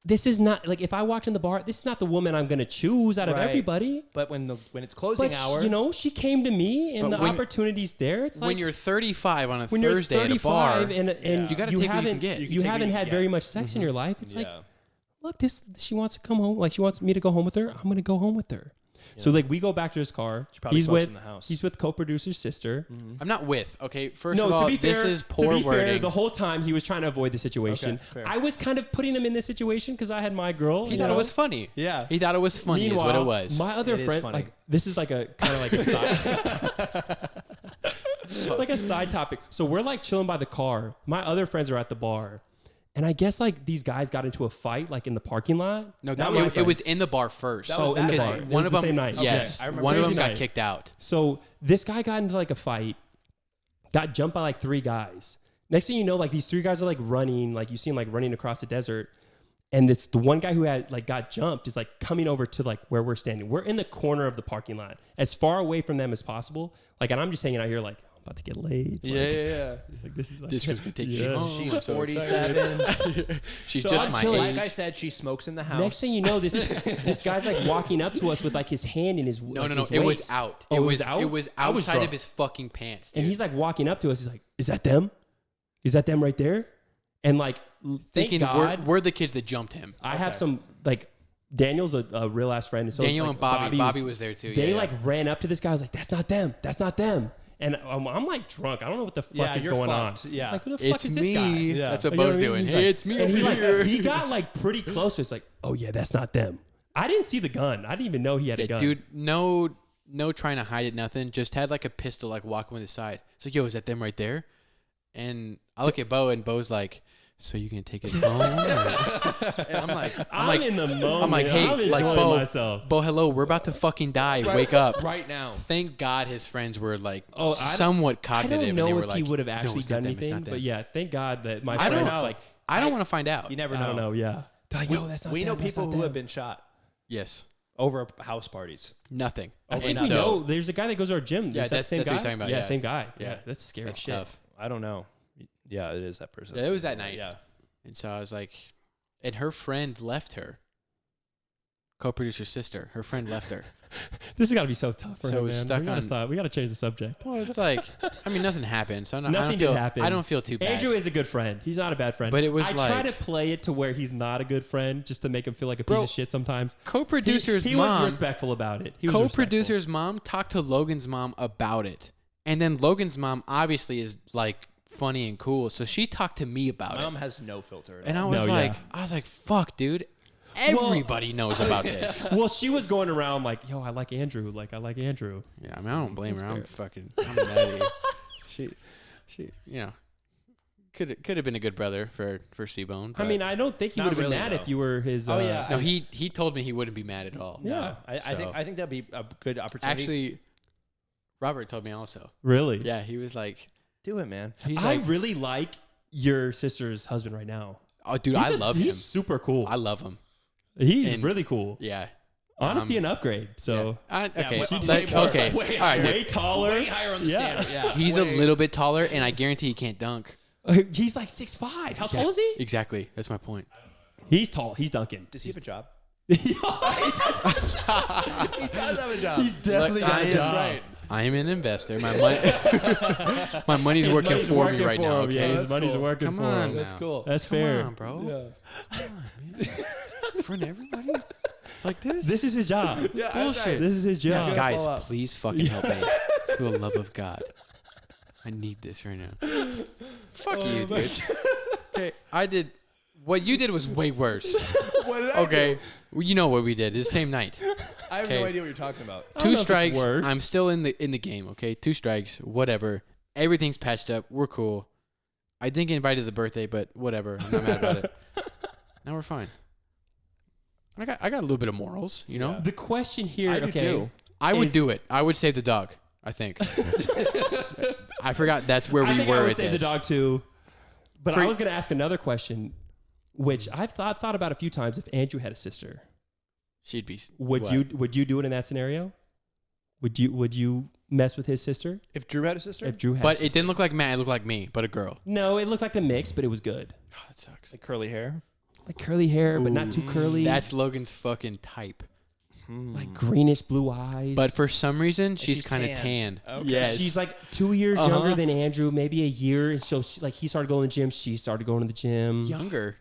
A: this is not like if I walked in the bar, this is not the woman I'm gonna choose out of
B: Right.
A: everybody.
B: But when it's closing
A: But
B: hour,
A: you know, she came to me and
C: But
A: the
C: when-
A: opportunity's there. It's like
C: when you're 35 on a
A: when you're
C: Thursday at a bar,
A: 35 and
C: you gotta take what you can
A: haven't
C: get.
B: You
A: you
B: can take what
A: haven't
B: you
A: had
B: can
A: very
B: get.
A: much sex in your life. It's
B: yeah.
A: like, look, she wants to come home. Like she wants me to go home with her. I'm gonna go home with her. So like we go back to his car.
B: She probably
A: He's
B: smokes
A: with
B: in the house.
A: he's with co-producer's sister.
C: I'm not with. Okay, first
A: No,
C: of all,
A: to be fair,
C: this is
A: to
C: poor
A: be fair,
C: wording.
A: the whole time he was trying to avoid the situation.
B: Okay, fair.
A: I was kind of putting him in this situation because I had my girl.
C: He
A: you
C: thought
A: know?
C: it was funny.
B: Yeah.
C: He thought it was funny. Is what it was.
A: My other
B: It is
A: friend,
B: funny.
A: like this is like a kind of like a side, like a side topic. So we're like chilling by the car. My other friends are at the bar, and I guess like these guys got into a fight like in the parking lot.
C: No,
A: Not
C: it,
A: my
C: it was
A: friends.
C: in the bar first.
B: That was
A: in the
B: that
A: bar.
B: night.
A: It
C: One
A: was
C: of
A: the
C: them,
A: same night.
C: yes,
B: Okay, I remember
C: one of them
A: crazy
C: got
A: night.
C: kicked out.
A: So this guy got into like a fight, got jumped by like 3 guys. Next thing you know, like these 3 guys are like running, like you see them like running across the desert. And it's the one guy who had like got jumped is like coming over to like where we're standing. We're in the corner of the parking lot, as far away from them as possible. Like, and I'm just hanging out here like, I'm about to get laid.
B: Yeah.
A: Like this is like,
C: This girl's gonna take
A: Yeah.
C: shit home.
B: She's
C: I'm so
B: 47.
C: She's
A: So
C: just
A: I'm
C: my
A: chilling.
C: age.
B: Like I said, she smokes in the house.
A: Next thing you know, this guy's like walking up to us with like his hand in his
C: No.
A: his
C: It was
A: waist.
C: out.
A: Oh,
C: it
A: it
C: was
A: was out?
C: It was
A: I was
C: outside of
A: drunk.
C: his fucking pants, dude.
A: And he's like walking up to us. He's like, "Is that them? Is that them right there?" And like, thank
C: thinking
A: God,
C: we're the kids that jumped him.
A: I have some like Daniel's a real ass friend. And so
C: Daniel
A: like,
C: and Bobby. Bobby was there too.
A: They
C: yeah,
A: like ran up to this guy. I was like, "That's not them. That's not them." And I'm like drunk. I don't know what the fuck is
B: you're
A: going
B: fucked.
A: on.
B: Yeah.
A: Like, who the
C: yeah.
A: fuck
C: It's
A: is this
C: me.
A: guy?
B: Yeah.
C: That's what
A: You know
C: Bo's
A: I mean?
C: doing.
A: He's
C: Hey,
A: like-
C: it's me
A: And
C: over
A: he
C: here.
A: like he got like pretty close. So it's like, "Oh yeah, that's not them." I didn't see the gun. I didn't even know he had a
C: Yeah,
A: gun.
C: dude, no trying to hide it, nothing. Just had like a pistol, like walking with his side. It's like, yo, is that them right there? And I look at Bo, and Bo's like, "So you gonna take it home?" And I'm like,
A: I'm in the moment.
C: I'm like, hey,
A: I'm
C: like
A: enjoying
C: Bo,
A: myself.
C: Bo, hello, we're about to fucking die. Wake up.
B: right now.
C: Thank God his friends were like
A: Oh,
C: somewhat
A: I
C: cognitive.
A: don't
C: and
A: know
C: they were
A: if
C: like,
A: he would have
C: "No,
A: actually
C: it's not
A: done
C: them, it's not
A: anything,
C: them."
A: but yeah, thank God that my
C: I don't
A: friends
C: know.
A: like
C: I don't want to find out.
B: You never know.
A: I don't know. Yeah, they're like, no, that's not.
B: We
A: them,
B: know
A: that's
B: people
A: not
B: who
A: them.
B: have been shot
C: Yes.
B: over house parties.
C: Nothing.
A: I
C: And
A: think we
C: so
A: know. There's a guy that goes to our gym.
C: Yeah,
A: Is that
C: that's-
A: the same
C: that's
A: guy?
C: what he's talking about,
A: Yeah,
C: yeah.
A: same guy.
C: Yeah.
A: Yeah, that's scary
C: that's
A: shit.
C: tough.
B: I don't know. Yeah, it is that person.
C: Yeah, it was that night.
B: Yeah.
C: And so I was like, and her friend left her. Co-producer's sister. Her friend left her.
A: This has got to be so tough for
C: So
A: him,
C: it's
A: man.
C: stuck
A: We gotta
C: on-
A: stop. We got to change the subject.
C: Well, it's like, I mean, nothing happened. So I
A: Nothing
C: don't
A: did
C: feel,
A: happen.
C: I don't feel too bad.
A: Andrew is a good friend. He's not a bad friend.
C: But it was
A: I try
C: like-
A: to play it to where he's not a good friend, just to make him feel like a piece
C: Bro,
A: of shit sometimes.
C: Co-producer's
A: he
C: mom.
A: was respectful about it. He was
C: Co-producer's mom talked to Logan's mom about it. And then Logan's mom obviously is like funny and cool. So she talked to me about
B: My mom
C: it.
B: has no filter.
C: And I
A: No,
C: was
A: yeah.
C: like, fuck, dude. Everybody knows about this.
A: respectful. Well, she was going around like, yo, I like Andrew. Like, I like Andrew.
C: Yeah, I mean, I don't blame her. I'm
A: fair.
C: I'm mad at you. She, you know, could have been a good brother for C-Bone.
A: I mean, I don't think he
B: Not
A: would have been
B: really,
A: mad
B: though.
A: if you were his.
B: Oh, yeah.
C: no, he told me he wouldn't be mad at all.
A: Yeah.
B: I
C: So-
B: think that'd be a good opportunity.
C: Actually, Robert told me also.
A: Really?
C: Yeah, he was like,
B: do it, man.
C: he's
A: I
C: like,
A: really like your sister's husband right now.
C: oh, dude,
A: He's
C: I love him.
A: He's super cool.
C: I love him.
A: He's
C: and-
A: really cool.
C: Yeah.
A: Honestly, an upgrade. So
C: Okay.
B: way-
C: Like,
B: way more-
C: okay.
B: way
C: All right.
A: way taller.
B: Way higher on the
A: Yeah.
B: standard. Yeah.
C: He's a
B: way-
C: little bit taller, and I guarantee he can't dunk.
A: He's like 6'5". How tall is he?
C: Exactly. That's my point.
A: He's tall. He's dunking.
B: Does he have a job?
A: He's
B: He does have a job.
A: definitely
C: Look,
A: got
C: I
A: a
C: am-
A: job.
B: right.
C: I am an investor. My money, my money's
A: His
C: working
A: money's
C: for
A: working
C: me right
A: for
C: now.
A: him.
C: Okay.
A: Yeah, his
B: That's
A: money's
B: cool.
A: working
C: Come
A: for
C: on
A: him.
C: now.
B: That's cool.
A: That's
C: Come
A: fair.
C: on, bro.
B: Yeah.
C: Come on, man. In front of everybody? Like this?
A: This is his job.
B: Yeah,
C: bullshit.
A: This is his job.
B: Yeah.
C: Guys,
B: blow up.
C: please fucking help me. For the love of God. I need this right now. Fuck you, dude. Okay, I did. What you did was way worse.
B: What did I
C: Okay,
B: do?
C: well, you know what we did. It's the same night.
B: I have
C: Okay.
B: no idea what you're talking about.
A: I don't know
C: Two
A: if it's
C: strikes.
A: worse.
C: I'm still in the game. Okay, 2 strikes. Whatever. Everything's patched up. We're cool. I didn't get invited to the birthday, but whatever. I'm not mad about it. Now we're fine. I got a little bit of morals, you know.
B: Yeah.
A: The question here,
B: I do
A: okay,
B: too.
C: I would
A: Is-
C: do it. I would save the dog. I think. I forgot that's where
A: I
C: we
A: think
C: were
A: I would
C: with
A: save the
C: this.
A: dog too. But
C: For-
A: I was going to ask another question, which I've thought about a few times. If Andrew had a sister,
C: She'd be.
A: would
C: what?
A: you do it in that scenario? Would you mess with his sister
B: If Drew had a sister,
A: if Drew had? a
C: But it
A: sister?
C: didn't look like Matt. It looked like me, but a girl.
A: No, it looked like a mix, but it was good.
C: Oh, that sucks.
B: like curly hair.
A: Like curly hair, but not too
C: Ooh,
A: curly.
C: That's Logan's fucking type.
A: like greenish blue eyes.
C: But for some reason, she's
B: she's
C: kind of
B: tan.
C: tan.
B: Okay.
C: Yes.
A: she's like 2 years
C: Uh-huh.
A: younger than Andrew, maybe a year. And so like he started going to the gym, she started going to the gym.
C: younger.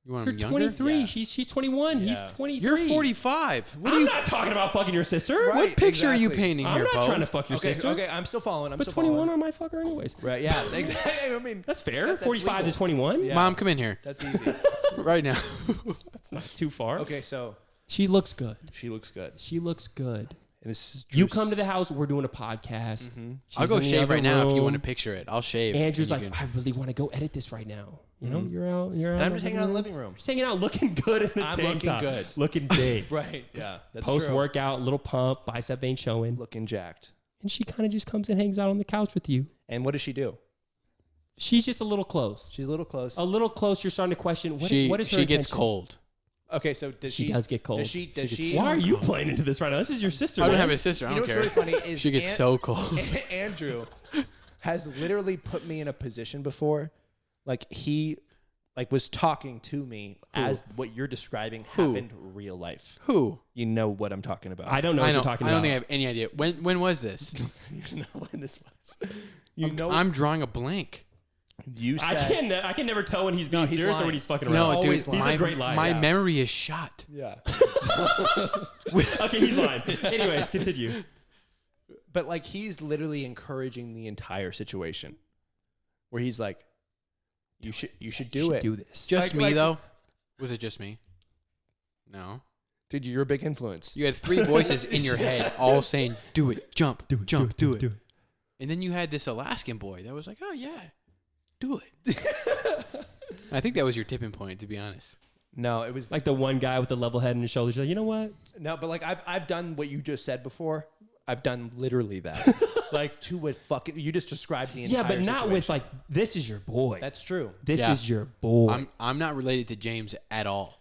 C: You want
A: You're
C: him younger?
A: 23.
B: Yeah.
A: She's 21.
B: Yeah.
A: He's 23.
C: You're 45. What are
A: I'm
C: you?
A: not talking about fucking your sister.
B: Right.
C: What picture are you
B: exactly.
C: painting
A: I'm
C: here,
A: not
C: Bo?
A: trying to fuck your
B: Okay,
A: sister.
B: okay, I'm still following.
A: But 21, I might fuck her anyways.
B: Right, yeah, exactly. I mean,
A: That's fair.
B: That's
A: 45
B: legal.
A: to 21.
B: Yeah.
C: Mom, come in here
B: that's easy.
C: right now.
A: That's not too far.
B: Okay, so
A: She looks good.
B: she looks good.
A: She looks good.
B: And this is
A: You come to the house. We're doing a podcast. She's
C: I'll go
A: in the
C: shave
A: other
C: right now if you
A: room.
C: want to picture it. I'll shave.
A: Andrew's
C: and
A: like,
C: you can-
A: I really want to go edit this right now. You know, you're out. You're out.
B: And I'm
A: in
B: just
A: the
B: hanging out in the living room.
A: Just hanging out, looking good in the
B: I'm
A: tank
B: looking
A: top.
B: good.
A: Looking big.
B: Right, yeah, that's
A: Post
B: true.
A: workout, little pump, bicep ain't showing,
B: Looking jacked.
A: and she kind of just comes and hangs out on the couch with you.
B: And what does she do?
A: She's just a little close.
B: She's a little close.
A: A little close. You're starting to question what
C: she
A: is her
C: she gets
A: intention?
C: cold.
B: Okay, so does
A: She
B: she?
A: does get cold.
B: Does she? Does she?
A: Why are you
C: cold.
A: playing into this right now? This is your sister.
C: I don't
A: man.
C: have a sister. I
B: You know
C: don't
B: what's
C: care.
B: really funny is
C: She gets so cold.
B: Andrew has literally put me in a position before, like he, like was talking to me as what you're describing happened real life.
C: Who?
B: You know what I'm talking about.
A: I don't know what you're talking
C: I
A: about.
C: don't think I have any idea. When was this?
B: You know when this was. You know.
C: I'm drawing a blank.
B: You
A: I
B: said.
A: can never tell when he's being
B: he's
A: serious or
B: lying.
A: when he's fucking around.
C: No, dude,
B: always lying.
A: He's
C: my,
A: a great liar.
C: my
B: yeah.
C: memory is shot.
B: Yeah.
A: Okay, he's lying. Anyways, continue.
B: But like he's literally encouraging the entire situation, where he's like, "You should do it,
A: Do this.
C: Just
B: Like-
C: me
B: like-
C: though. Was it just me? No.
B: dude. You're a big influence."
C: You had 3 voices in your head all saying, "Do it, jump, jump, do it." And then you had this Alaskan boy that was like, "Oh yeah, do it." I think that was your tipping point, to be honest.
B: No, it was
A: Like the one guy with the level head and his shoulders. You're like, you know what?
B: no, but like I've done what you just said before. I've done literally that. Like to a fucking. You just described the entire.
A: Yeah, but not
B: situation.
A: with like, this is your boy.
B: That's true.
A: This
C: Yeah.
A: is your boy.
C: I'm not related to James at all.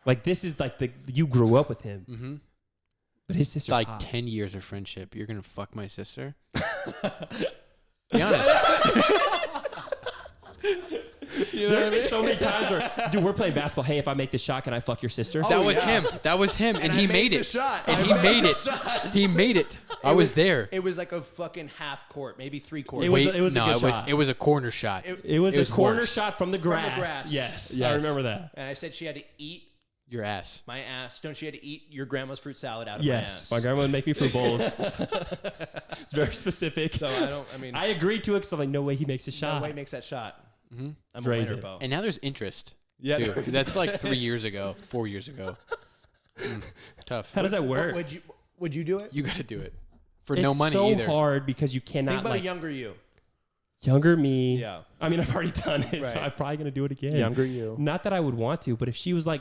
A: Like this is like you grew up with him.
C: Mm-hmm.
A: But his sister's
C: Like
A: hot.
C: 10 years of friendship. You're gonna fuck my sister? Be honest.
A: There's been so many times where, dude, we're playing basketball. Hey, if I make this shot, can I fuck your sister?
C: That was
B: yeah.
C: him. That was him, and
B: I
C: he
B: made
C: made
B: the
C: it.
B: shot.
C: And
B: I
C: he
B: made
C: made
B: the
C: it.
B: shot.
C: He made it. I was there.
B: It was like a fucking half court, maybe 3/4.
A: It was-
C: Wait,
A: it was a
C: no,
A: good
C: it was
A: shot.
C: it was a corner shot.
A: It was a corner
C: worse.
A: shot from the grass.
B: grass.
A: Yes, I
C: Yes.
A: remember that.
B: And I said she had to eat
C: Your ass.
B: my ass. Don't she had to eat your grandma's fruit salad out of
A: Yes,
B: my
A: my
B: ass?
A: grandma would make me fruit bowls. It's very specific.
B: So I don't. I mean,
A: I agreed to it because I'm like, no way he makes a shot.
B: no way makes that shot.
C: Mm-hmm.
B: I'm
A: Raise
B: a winner,
A: it.
B: Bo.
C: And now there's interest.
B: Yeah,
C: too.
B: there
C: 'Cause
B: is.
C: that's like 3 years ago, 4 years ago. Tough.
A: How does that work?
B: Would you do it?
C: You got to do it for
A: It's
C: no money
A: so
C: either.
A: hard because you
B: Think
A: cannot
B: about
A: like
B: a younger you.
A: younger me.
B: Yeah.
A: I mean, I've already done it,
B: Right.
A: so I'm probably gonna do it again.
B: Younger you.
A: Not that I would want to, but if she was my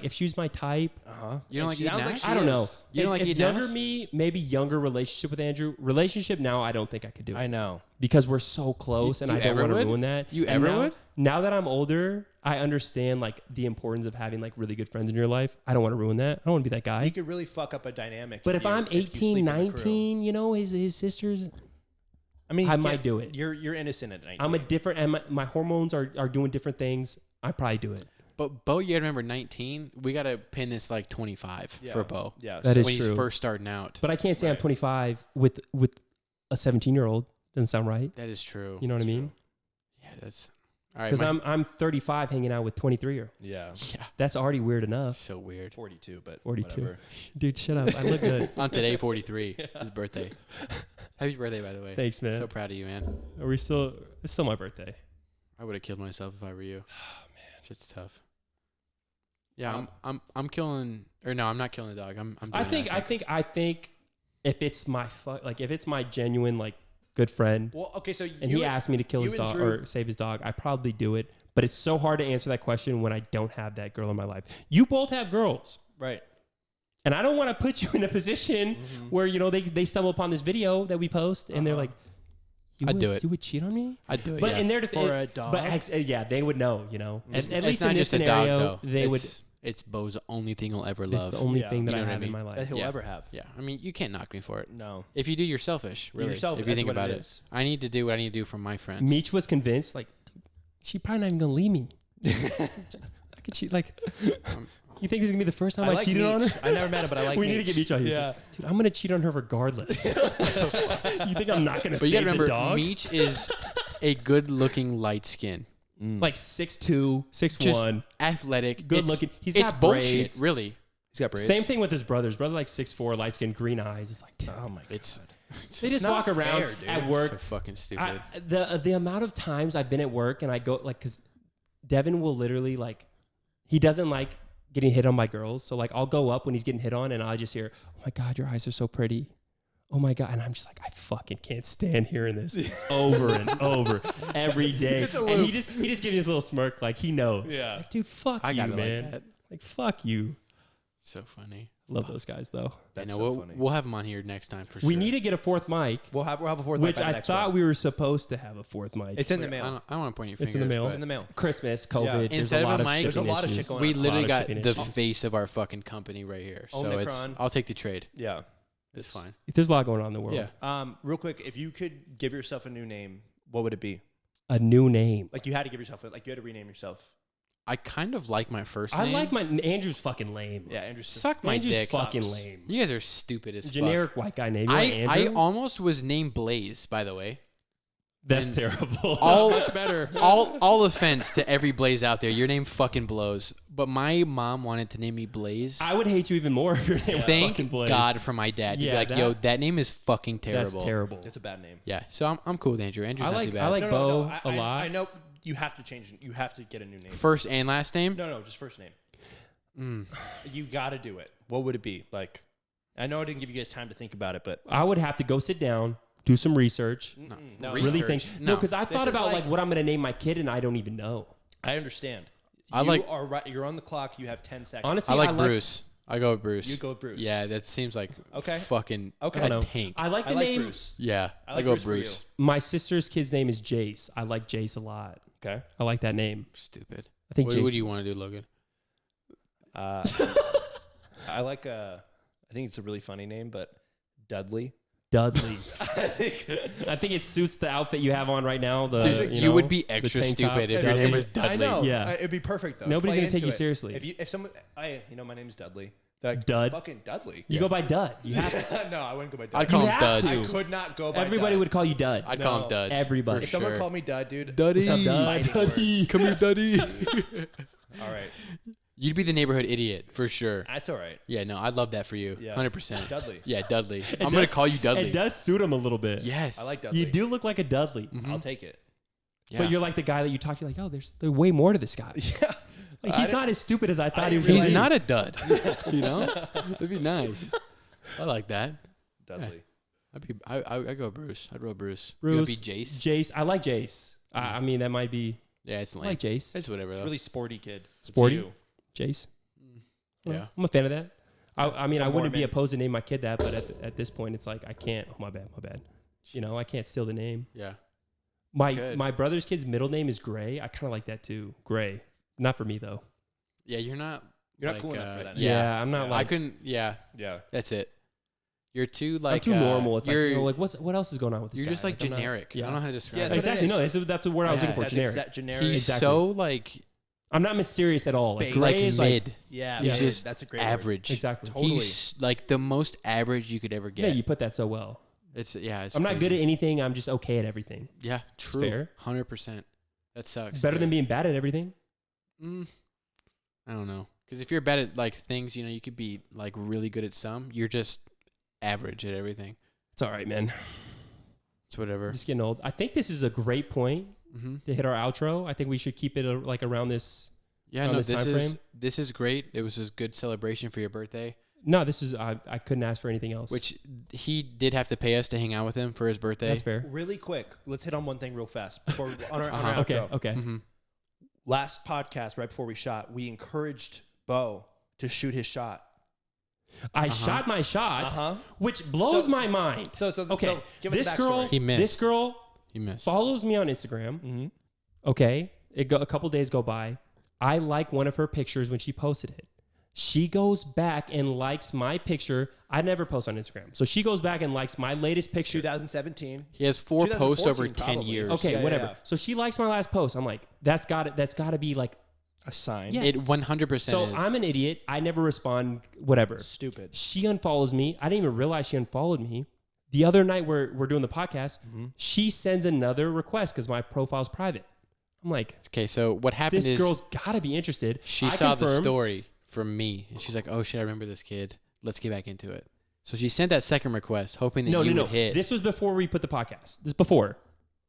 A: type,
B: Uh-huh.
C: You don't like eating ass?
A: I don't know.
C: You don't
A: if,
C: like
A: if
C: eating
A: younger
C: ass?
A: me, maybe younger relationship with Andrew. Relationship now, I don't think I could do it
B: I know.
A: because we're so close, and
C: you
A: I don't
C: ever
A: want to
C: would?
A: ruin that.
C: You
A: And
C: ever
A: now,
C: would?
A: Now that I'm older, I understand like the importance of having like really good friends in your life. I don't want to ruin that. I don't want to be that guy.
B: You could really fuck up a dynamic.
A: But if
B: you-
A: I'm
B: you
A: 18,
B: sleep in the crew.
A: 19, you know, his sisters,
B: I mean,
A: I
B: you
A: might
B: can't-
A: do it.
B: You're innocent at 19.
A: I'm a different, and my hormones are doing different things. I probably do it.
C: But Bo, you got to remember 19. We got to pin this like 25
B: Yeah.
C: for Bo.
B: Yeah.
A: That
B: so-
A: is
C: when he's
A: true.
C: first starting out.
A: But I can't say I'm 25 with a 17-year-old. Doesn't sound right.
C: That is true.
A: You know what I mean?
C: Yeah, that's all right.
A: Because
C: my-
A: I'm 35 hanging out with 23-year-olds.
B: Yeah.
C: yeah,
A: That's already weird enough.
C: so weird.
B: 42, but
A: 42.
B: whatever.
A: Dude, shut up. I look good.
C: On today, 43, his birthday. Happy birthday, by the way.
A: Thanks, man.
C: So proud of you, man.
A: Are we still? It's still my birthday.
C: I would have killed myself if I were you. Oh man, shit's tough. Yeah, I'm killing, or no, I'm not killing the dog. I'm doing
A: I think if it's my if it's my genuine like good friend
B: Well, okay, so
A: and he asked me to kill his
B: you and
A: dog
B: Drew-
A: or save his dog, I probably do it. But it's so hard to answer that question when I don't have that girl in my life. You both have girls.
B: Right.
A: And I don't want to put you in a position where, you know, they stumble upon this video that we post and they're like,
C: I'd do it.
A: You would cheat on me?
C: I'd do it.
A: But
C: yeah.
A: in their
B: For a dog?
A: But yeah, they would know, you know.
C: It's,
A: At
C: it's
A: least
C: not
A: in this
C: just
A: scenario,
C: a dog, though.
A: they would.
C: It's Bo's only thing he'll ever
A: It's
C: love.
A: the only
B: Yeah.
A: thing that
C: You
A: I
C: know what I
A: have in
C: mean?
A: my
B: That
A: life.
B: he'll
C: Yeah.
B: ever have.
C: Yeah, I mean, you can't knock me for it.
B: No.
C: If you do, you're selfish. Really,
B: selfish.
C: if you
B: That's
C: think
B: what
C: about
B: it
C: it,
B: is.
C: I need to do what I need to do for my friends.
A: Meech was convinced, like, she probably not even gonna leave me. I could cheat. Like, you think this is gonna be the first time I
B: like
A: cheated on her?
B: Meech. I never met him, but I like
A: we need to
B: Meech.
A: get Meech on here.
B: Yeah.
A: So, dude, I'm gonna cheat on her regardless. You think I'm not gonna
C: but you
A: save
C: gotta
A: the
C: remember,
A: dog?
C: Meech is a good-looking light skin.
A: Like 6'2", 6'1",
C: Just athletic,
A: good
C: It's-
A: looking. He's
C: it's
A: got
C: bullshit,
A: braids.
C: really.
B: He's got braids.
A: Same thing with his brothers. Brother like 6'4", light skin, green eyes. It's like
B: Oh my god.
C: It's
A: they just
B: not
A: walk around
B: fair, dude.
A: at work.
C: so fucking stupid.
A: The amount of times I've been at work and I go like, because Devin will literally like, he doesn't like getting hit on by girls. So like I'll go up when he's getting hit on and I'll just hear, oh my God, your eyes are so pretty. Oh my God. And I'm just like, I fucking can't stand hearing this over and over every day.
B: It's a
A: And
B: loop.
A: he just gives me this little smirk like he knows.
B: Yeah.
A: Like, dude, fuck
C: I
A: you,
C: got it
A: man.
C: like that.
A: Like, fuck you.
C: So funny.
A: Love those guys though.
B: That's
C: I know.
B: so
C: we'll,
B: funny.
C: we'll have him on here next time for sure.
A: We need to get a fourth mic,
B: We'll have a fourth
A: which
B: mic by the
A: I
B: next
A: thought
B: one.
A: we were supposed to have a fourth mic.
B: It's in the
C: I
B: mail.
C: don't want to point your fingers.
A: It's in the mail.
B: It's
C: but
B: in the mail.
A: Christmas, COVID.
B: Yeah.
A: There's
C: Instead
A: a
C: of
A: lot
C: a
A: of
C: mic,
A: shipping
B: there's a lot of
A: issues.
B: shit going
C: we
B: on.
C: literally
A: of
C: got
A: shipping
C: the
A: issues.
C: face of our fucking company right here. So
B: Omicron.
C: I'll take the trade.
B: Yeah.
C: It's fine.
A: There's a lot going on in the world.
C: Yeah.
B: Real quick, if you could give yourself a new name, what would it be?
A: A new name.
B: Like you had to give yourself like you had to rename yourself.
C: I kind of like my first
A: I
C: name.
A: like my Andrew's fucking lame.
B: Yeah, Andrew's
C: Suck my
A: Andrew's
C: dick.
A: fucking
B: Sucks.
A: lame.
C: You guys are stupid as
A: Generic
C: fuck.
A: white guy name. You want
C: I
A: Andrew?
C: almost was named Blaze, by the way.
A: That's
C: and
A: terrible.
C: all
B: much better.
C: all offense to every Blaze out there. Your name fucking blows. But my mom wanted to name me Blaze.
A: I would hate you even more if your name was
C: Thank
A: fucking Blaze.
C: God for my dad. He'd
A: Yeah,
C: be like,
A: that-
C: yo, that name is fucking terrible.
A: That's terrible.
B: It's a bad name.
C: Yeah, so I'm cool with Andrew. Andrew's
A: I
C: not
A: like
C: too bad.
A: I like Bo
B: I
A: a lot.
B: I know you have to change it. You have to get a new name.
C: First and last name?
B: No, just first name. You got to do it. What would it be? Like, I know I didn't give you guys time to think about it, but
A: I would have to go sit down, do some research,
B: no,
A: really
C: Research.
A: think.
C: No.
A: No, because I've
B: This
A: thought
B: is
A: about
B: like-
A: like what I'm going to name my kid, and I don't even know.
B: I understand.
C: I
B: you
C: like-
B: are right. You're on the clock. You have 10 seconds.
A: Honestly,
C: I like Bruce. I go with Bruce.
B: You go with Bruce.
C: Yeah, that seems like
B: Okay.
C: fucking
B: Okay.
A: I
C: a
A: don't know.
C: tank.
A: I like
B: I
A: the
B: like
A: name.
B: Bruce.
C: Yeah,
B: I
C: I
B: like
C: go with
B: Bruce for
C: Bruce.
A: My sister's kid's name is Jace. I like Jace a lot.
B: Okay.
A: I like that name.
C: Stupid.
A: I think
C: What
A: Jace.
C: do you want to do, Logan?
B: I like. I think it's a really funny name, but Dudley.
A: Dudley.
B: I think.
A: I think it suits the outfit you have on right now. The
C: Dude,
A: you,
C: you
A: know,
C: would be
A: the
C: extra
A: tank top.
C: stupid if your name was Dudley.
B: I know.
A: Yeah.
B: It'd be perfect though.
A: Nobody's
B: Play
A: gonna take
B: into
A: you
B: it.
A: seriously.
B: If someone, my name is Dudley. They're like,
A: Dud?
B: Fucking Dudley.
A: You go by Dud. You have to.
B: No, I wouldn't go by Dud.
C: I'd call
A: You
C: him
A: have
C: Duds.
A: to.
B: I could not go by
A: Everybody
B: Dud.
A: would call you Dud.
C: I'd call him
B: No.
C: Duds.
A: Everybody.
C: for
B: If someone
C: sure.
B: called me Dud, dude.
C: Duddy.
B: it's a
A: Dud?
B: fighting word.
C: Come here, Duddy.
B: All right.
C: You'd be the neighborhood idiot for sure.
B: That's all right.
C: Yeah, no, I'd love that for you.
B: Yeah.
C: 100%.
B: Dudley.
C: Yeah, Dudley.
A: It
C: I'm gonna
A: does-
C: call you Dudley.
A: It does suit him a little bit.
C: Yes.
B: I like Dudley.
A: You do look like a Dudley.
B: I'll take it.
C: Yeah.
A: But you're like the guy that you talk to, like, oh, there's way more to this guy.
B: Yeah.
A: Like, he's not as stupid as I thought he was.
B: didn't
A: gonna
C: He's
A: be.
C: not a dud. You know? That'd be nice. I like that.
B: Dudley.
C: I go Bruce. I'd roll Bruce.
A: Bruce.
C: You would be Jace.
A: Jace. I like Jace. I mean, that might be.
C: Yeah, it's
A: I
C: lame.
A: like Jace.
C: It's whatever
B: It's
C: though.
B: a really sporty kid. It's
A: Sporty?
B: you.
A: Jace.
C: Yeah.
A: I'm a fan of that. I mean, I wouldn't be
B: Mormon.
A: opposed to name my kid that, but at this point, it's like I can't. Oh, my bad. You know, I can't steal the name.
C: Yeah.
A: My
C: Good.
A: my brother's kid's middle name is Gray. I kind of like that too. Gray. Not for me though.
C: Yeah, you're not.
B: You're not
C: like,
B: cool enough for that.
A: Yeah, I'm not
B: Yeah.
C: I
A: like.
C: couldn't. Yeah,
B: Yeah.
C: that's it. You're too like.
A: I'm too normal. It's like,
C: you're,
A: you know, like what else is going on with this
C: you're
A: guy?
C: just like
A: I'm not-
C: generic. I
A: yeah.
C: don't know how to describe
B: Yeah,
C: it.
B: that's what it
A: Exactly.
B: is.
A: No, that's the word I was
C: Yeah,
A: looking for.
B: That's
A: Generic.
B: exact generic.
C: He's
A: Exactly.
C: so like
A: I'm not mysterious at all. Like
B: Basic.
A: Gray
C: like
A: is like
C: mid.
B: Yeah.
A: Yeah.
C: He's
B: man,
C: just
B: that's a great word.
C: average.
A: exactly.
B: Totally.
C: He's like the most average you could ever
A: Yeah,
C: get.
A: you put that so well.
C: It's It's
A: I'm not good at
C: crazy.
A: anything. I'm just okay at everything.
C: Yeah, true.
A: fair.
C: 100%. That sucks.
A: Better
C: dude.
A: than being bad at everything.
C: I don't know. Because if you're bad at like things, you know, you could be like really good at some. You're just average at everything.
A: It's all right, man.
C: It's whatever.
A: I'm just getting old. I think this is a great point
C: Mm-hmm.
A: to hit our outro. I think we should keep it like around this.
C: Yeah,
A: on
C: no,
A: this
C: this
A: time
C: is
A: frame?
C: this is great. It was a good celebration for your birthday,
A: No, this is I couldn't ask for anything else.
C: which he did have to pay us to hang out with him for his birthday.
A: that's fair.
B: Really quick, let's hit on one thing real fast before on our
A: Okay,
B: outro.
A: okay.
C: Mm-hmm.
B: Last podcast, right before we shot, we encouraged Bo to shoot his shot.
A: I shot my shot,
B: Uh-huh.
A: which blows
B: So-
A: my mind.
B: So
A: Okay,
B: so give us
A: this
B: the backstory.
A: girl,
C: He missed.
A: this girl
C: He missed.
A: follows me on Instagram.
B: Mm-hmm.
A: Okay, a couple days go by. I like one of her pictures when she posted it. She goes back and likes my picture. I never post on Instagram, so she goes back and likes my latest picture.
B: 2017.
C: He has 4 posts over
B: 2014
C: 10
B: probably.
C: years.
A: Okay,
B: Yeah,
A: whatever.
B: yeah.
A: So she likes my last post. I'm like, that's got to be like.
B: A sign.
A: Yeah.
C: It 100%
A: So
C: is.
A: I'm an idiot. I never respond. Whatever.
B: Stupid.
A: She unfollows me. I didn't even realize she unfollowed me. The other night we're doing the podcast, she sends another request because my profile's private. I'm like,
C: Okay, so what happened
A: this
C: is
A: girl's got to be interested.
C: she
A: I
C: saw the
A: confirm-
C: story from me, and she's like, "Oh shit, I remember this kid. Let's get back into it." So she sent that second request, hoping that you would hit.
A: This was before we put the podcast. This is before.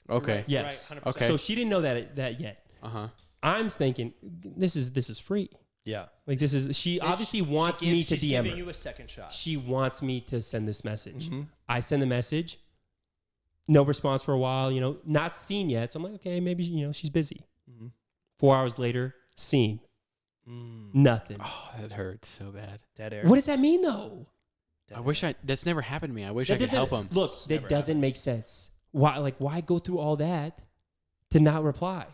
C: Okay.
B: Right.
A: Yes.
B: Right, 100%.
C: Okay.
A: So she didn't know that yet.
C: Uh-huh.
A: I'm thinking this is free.
B: Yeah.
A: Like this is she obviously wants me to
B: she's
A: DM
B: giving
A: her.
B: you a second shot.
A: She wants me to send this message.
B: Mm-hmm.
A: I send the message. No response for a while, not seen yet. So I'm like, okay, maybe, she's busy.
B: Mm-hmm.
A: 4 hours later, seen. Nothing.
C: Oh, that hurts so bad.
B: Dead air.
A: What does that mean though?
C: I wish that's never happened to me. I wish I
A: That
C: could help
A: doesn't-
C: him.
A: Look,
B: Never
A: that doesn't make sense. Why go through all that to not reply?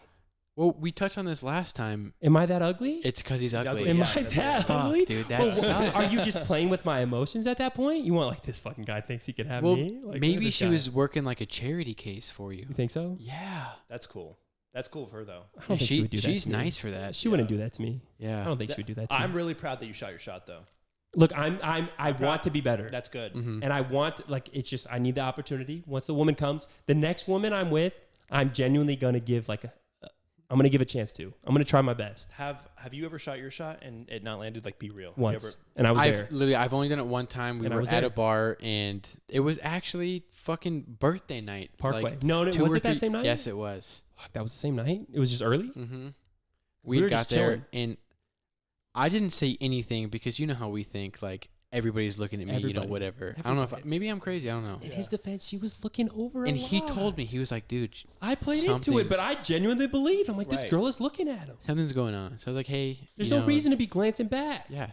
C: Well, we touched on this last time.
A: Am I that ugly?
C: It's because he's ugly.
B: ugly.
A: Am
B: Yeah,
A: I
B: that's
A: that
B: it.
A: ugly?
C: Fuck, dude, that
A: Well,
C: sucks.
A: are you just playing with my emotions at that point? You want like this fucking guy thinks he could have
C: Well,
A: me? Like, look at
C: maybe
A: this
C: she
A: guy.
C: was working like a charity case for you.
A: You think so?
C: Yeah.
B: That's cool. That's cool for her though.
A: I don't think she would do that
C: she's
A: to me.
C: nice for that.
A: She wouldn't do that to me.
C: Yeah.
A: I don't think she would do that to
B: I'm
A: me.
B: really proud that you shot your shot though.
A: Look, I want to be better.
B: That's good.
C: Mm-hmm.
A: And I want, it's just, I need the opportunity. Once the woman comes, the next woman I'm with, I'm genuinely going to give I'm going to give a chance to. I'm going to try my best.
B: Have you ever shot your shot and it not landed? Like, be real. Have you
A: Once.
B: ever-
A: And I was there.
C: I've only done it one time. We
A: And I
C: were
A: was
C: at
A: there.
C: a bar, and it was actually fucking birthday night.
A: Parkway.
C: Like
A: No,
C: two
A: was
C: or
A: it that
C: three-
A: same night?
C: Yes, it was.
A: Fuck, that was the same night? It was just early?
C: Mm-hmm.
A: We
C: We
A: were
C: got
A: just
C: there,
A: chilling.
C: and I didn't say anything because you know how we think, like, everybody's looking at me,
A: Everybody.
C: whatever. I don't know if
A: Everybody.
C: maybe I'm crazy. I don't know.
A: In his defense, she was looking over
C: And
A: a
C: he
A: lot.
C: told me, he was like, dude,
A: I played into it,
C: something's-
A: but I genuinely believed. I'm like, this
B: Right.
A: girl is looking at him.
C: something's going on. So I was like, hey,
A: There's
C: you
A: no
C: know,
A: reason to be glancing back.
C: Yeah.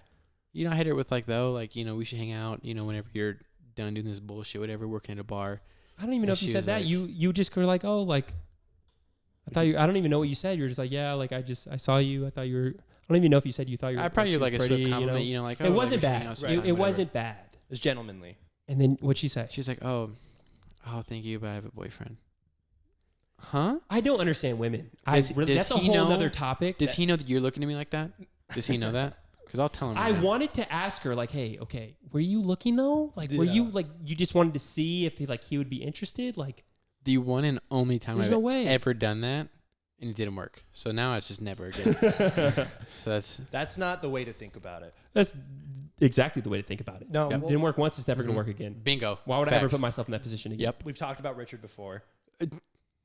C: I hit her with like, though, like, we should hang out, whenever you're done doing this bullshit, whatever, working at a bar.
A: I don't even know
C: And
A: if you
C: she
A: said
C: was
A: that.
C: like-
A: You just were like, oh, like, I don't even know what you said. You're just like, yeah, like, I saw you. I thought you were, I don't even know if you said you thought you were.
C: I probably
A: she was
C: like a
A: pretty,
C: swift compliment, like, oh,
A: It
C: like,
A: wasn't
C: we should hang
A: bad.
C: out
A: It,
C: sometime,
A: it
C: whatever.
A: wasn't bad.
B: It's gentlemanly.
A: And then what'd she say?
C: She's like, oh, thank you, but I have a boyfriend. Huh?
A: I don't understand women.
C: Does
A: That's a
C: he
A: whole
C: know-
A: other topic.
C: Does he know that you're looking at me like that? Does he know that? Because I'll tell him.
A: I
C: right now.
A: wanted to ask her, like, hey, okay, were you looking though? Like, were
B: Yeah.
A: you like, you just wanted to see if he would be interested? Like,
C: The one and only time
A: There's
C: I've
A: no way.
C: ever done that, and it didn't work. So now it's just never again. So
B: That's not the way to think about it.
A: that's exactly the way to think about it.
B: No,
C: Yep.
B: well,
A: Didn't work once, it's never going
C: Mhm.
A: to work again.
C: bingo.
A: Why would I ever
C: Facts.
A: put myself in that position again?
C: Yep.
B: we've talked about Richard before.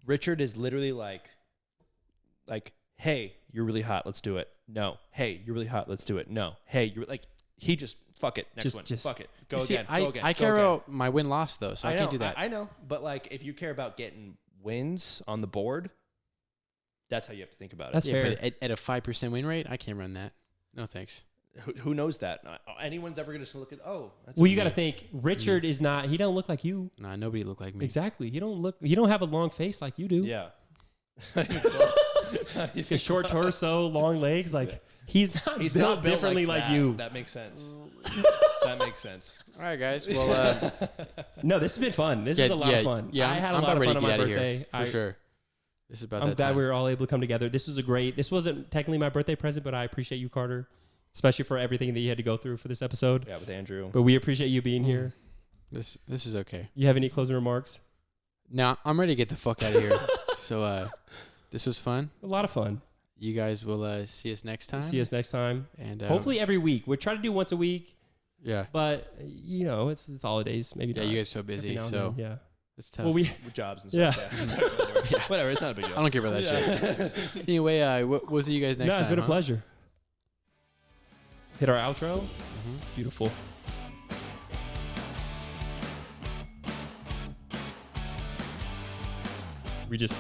B: Richard is literally like, hey, you're really hot. Let's do it. No. Hey, you're really hot. Let's do it. No. Hey, you're like, he just fuck it. Next one. Fuck it. Go
C: You see,
B: again. Go again.
C: I
B: go
C: care
B: again.
C: about my win loss though, so I can't do that.
B: I know, but like, if you care about getting wins on the board, that's how you have to think about it.
A: That's fair.
C: But at a 5% win rate, I can't run that. No thanks.
B: Who knows that? Anyone's ever going to look at? Oh, that's
A: Well, you got to think Richard is not. He don't look like you.
C: Nah, nobody look like me.
A: Exactly. You don't have a long face like you do.
B: yeah. Not even close. Not even
A: A short
B: close.
A: torso, long legs. Like he's not
B: He's
A: built
B: not built
A: differently like,
B: that.
A: you.
B: That makes sense. That makes sense.
C: All right, guys. Well,
A: No, this has been fun. This was a lot of fun.
C: Yeah,
A: I had a
C: I'm
A: lot
C: about
A: of
C: ready
A: fun
C: to
A: on
C: get
A: my
C: out of
A: birthday.
C: here for sure. This is about
A: I'm
C: that
A: glad
C: time.
A: we were all able to come together. This wasn't technically my birthday present, but I appreciate you, Carter, especially for everything that you had to go through for this episode.
B: Yeah, with Andrew.
A: But we appreciate you being here.
C: This is okay.
A: You have any closing remarks?
C: Now I'm ready to get the fuck out of here. So this was fun.
A: A lot of fun.
C: You guys will see us next time.
A: See us next time.
C: And
A: Hopefully every week. We're trying to do once a week,
C: yeah.
A: but it's holidays. Maybe
C: Yeah,
A: not.
C: you guys are so
A: Every
C: busy,
A: now and
C: so
A: then, yeah.
C: it's tough.
A: Well, we
B: With jobs and
A: Yeah.
B: stuff. Yeah. Whatever. It's not a big deal.
C: I don't care about that shit. Anyway, we'll see you guys next
A: no,
C: time.
A: it's been a
C: huh?
A: pleasure. Hit our outro.
C: Mhm.
A: Beautiful. We just